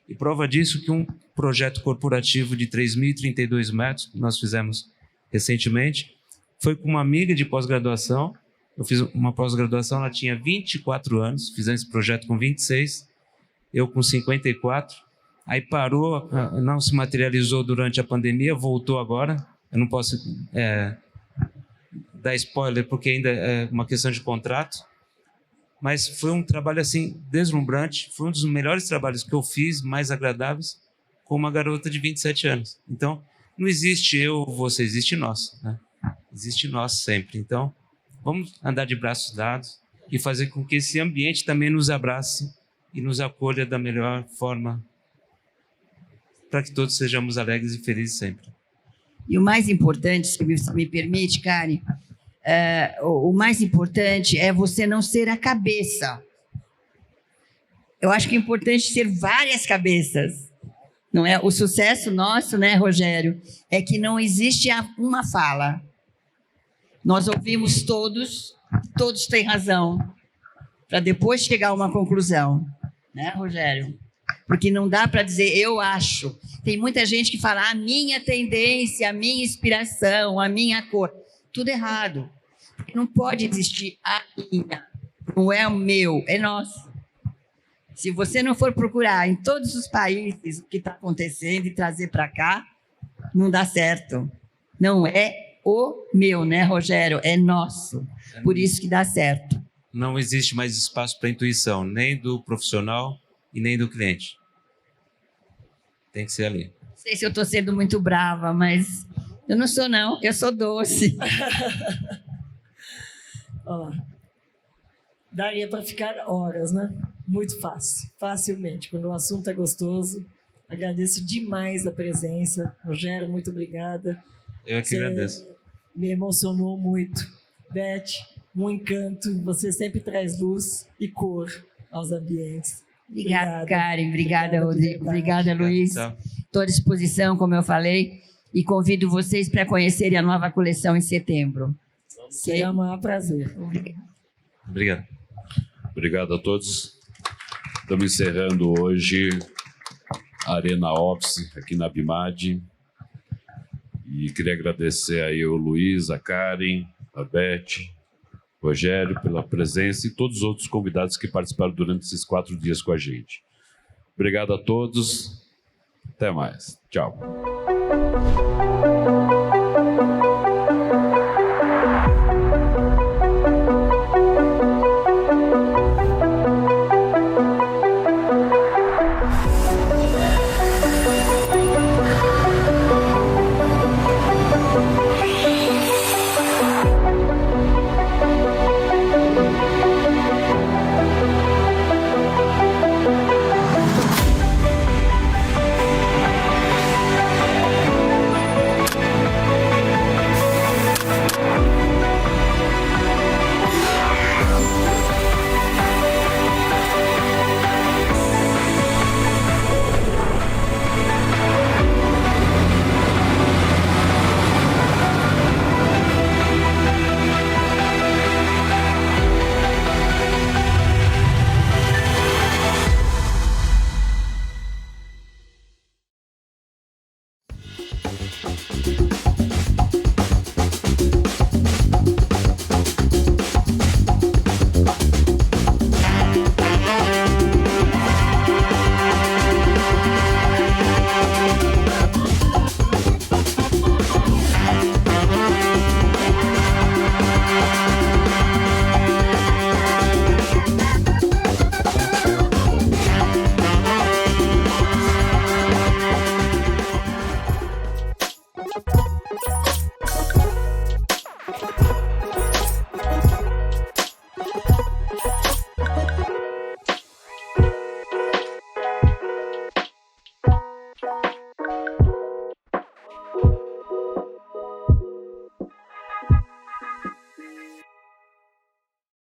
E prova disso que um projeto corporativo de 3.032 metros, que nós fizemos recentemente, foi com uma amiga de pós-graduação. Eu fiz uma pós-graduação, ela tinha 24 anos, fizemos esse projeto com 26, eu com 54. Aí parou, não se materializou durante a pandemia, voltou agora. Eu não posso dar spoiler porque ainda é uma questão de contrato, mas foi um trabalho assim deslumbrante, foi um dos melhores trabalhos que eu fiz, mais agradáveis, com uma garota de 27 anos. Então, não existe eu, você, existe nós, né? Existe nós sempre. Então, vamos andar de braços dados e fazer com que esse ambiente também nos abrace e nos acolha da melhor forma, para que todos sejamos alegres e felizes sempre. E o mais importante, se você me permite, Karen, o mais importante é você não ser a cabeça. Eu acho que é importante ser várias cabeças. Não é? O sucesso nosso, né, Rogério, é que não existe uma fala. Nós ouvimos todos têm razão, para depois chegar a uma conclusão. Né, Rogério? Porque não dá para dizer, eu acho. Tem muita gente que fala, a minha tendência, a minha inspiração, a minha cor. Tudo errado. Porque não pode existir a minha. Não é o meu, é nosso. Se você não for procurar em todos os países o que está acontecendo e trazer para cá, não dá certo. Não é o meu, né, Rogério? É nosso. Por isso que dá certo. Não existe mais espaço para intuição, nem do profissional e nem do cliente. Tem que ser ali. Não sei se eu estou sendo muito brava, mas eu não sou, não. Eu sou doce. Daria para ficar horas, né? Muito fácil, facilmente. Quando o assunto é gostoso. Agradeço demais a presença. Rogério, muito obrigada. Eu é que agradeço. Me emocionou muito. Beth, um encanto. Você sempre traz luz e cor aos ambientes. Obrigada, Karen. Obrigada, Rodrigo. Obrigada, Luiz. Estou à disposição, como eu falei, e convido vocês para conhecerem a nova coleção em setembro. Será um maior prazer. Obrigado. Obrigado a todos. Estamos encerrando hoje a Arena Office aqui na BIMAD. E queria agradecer aí o Luiz, a Karen, a Beth, Rogério, pela presença e todos os outros convidados que participaram durante esses 4 dias com a gente. Obrigado a todos. Até mais. Tchau.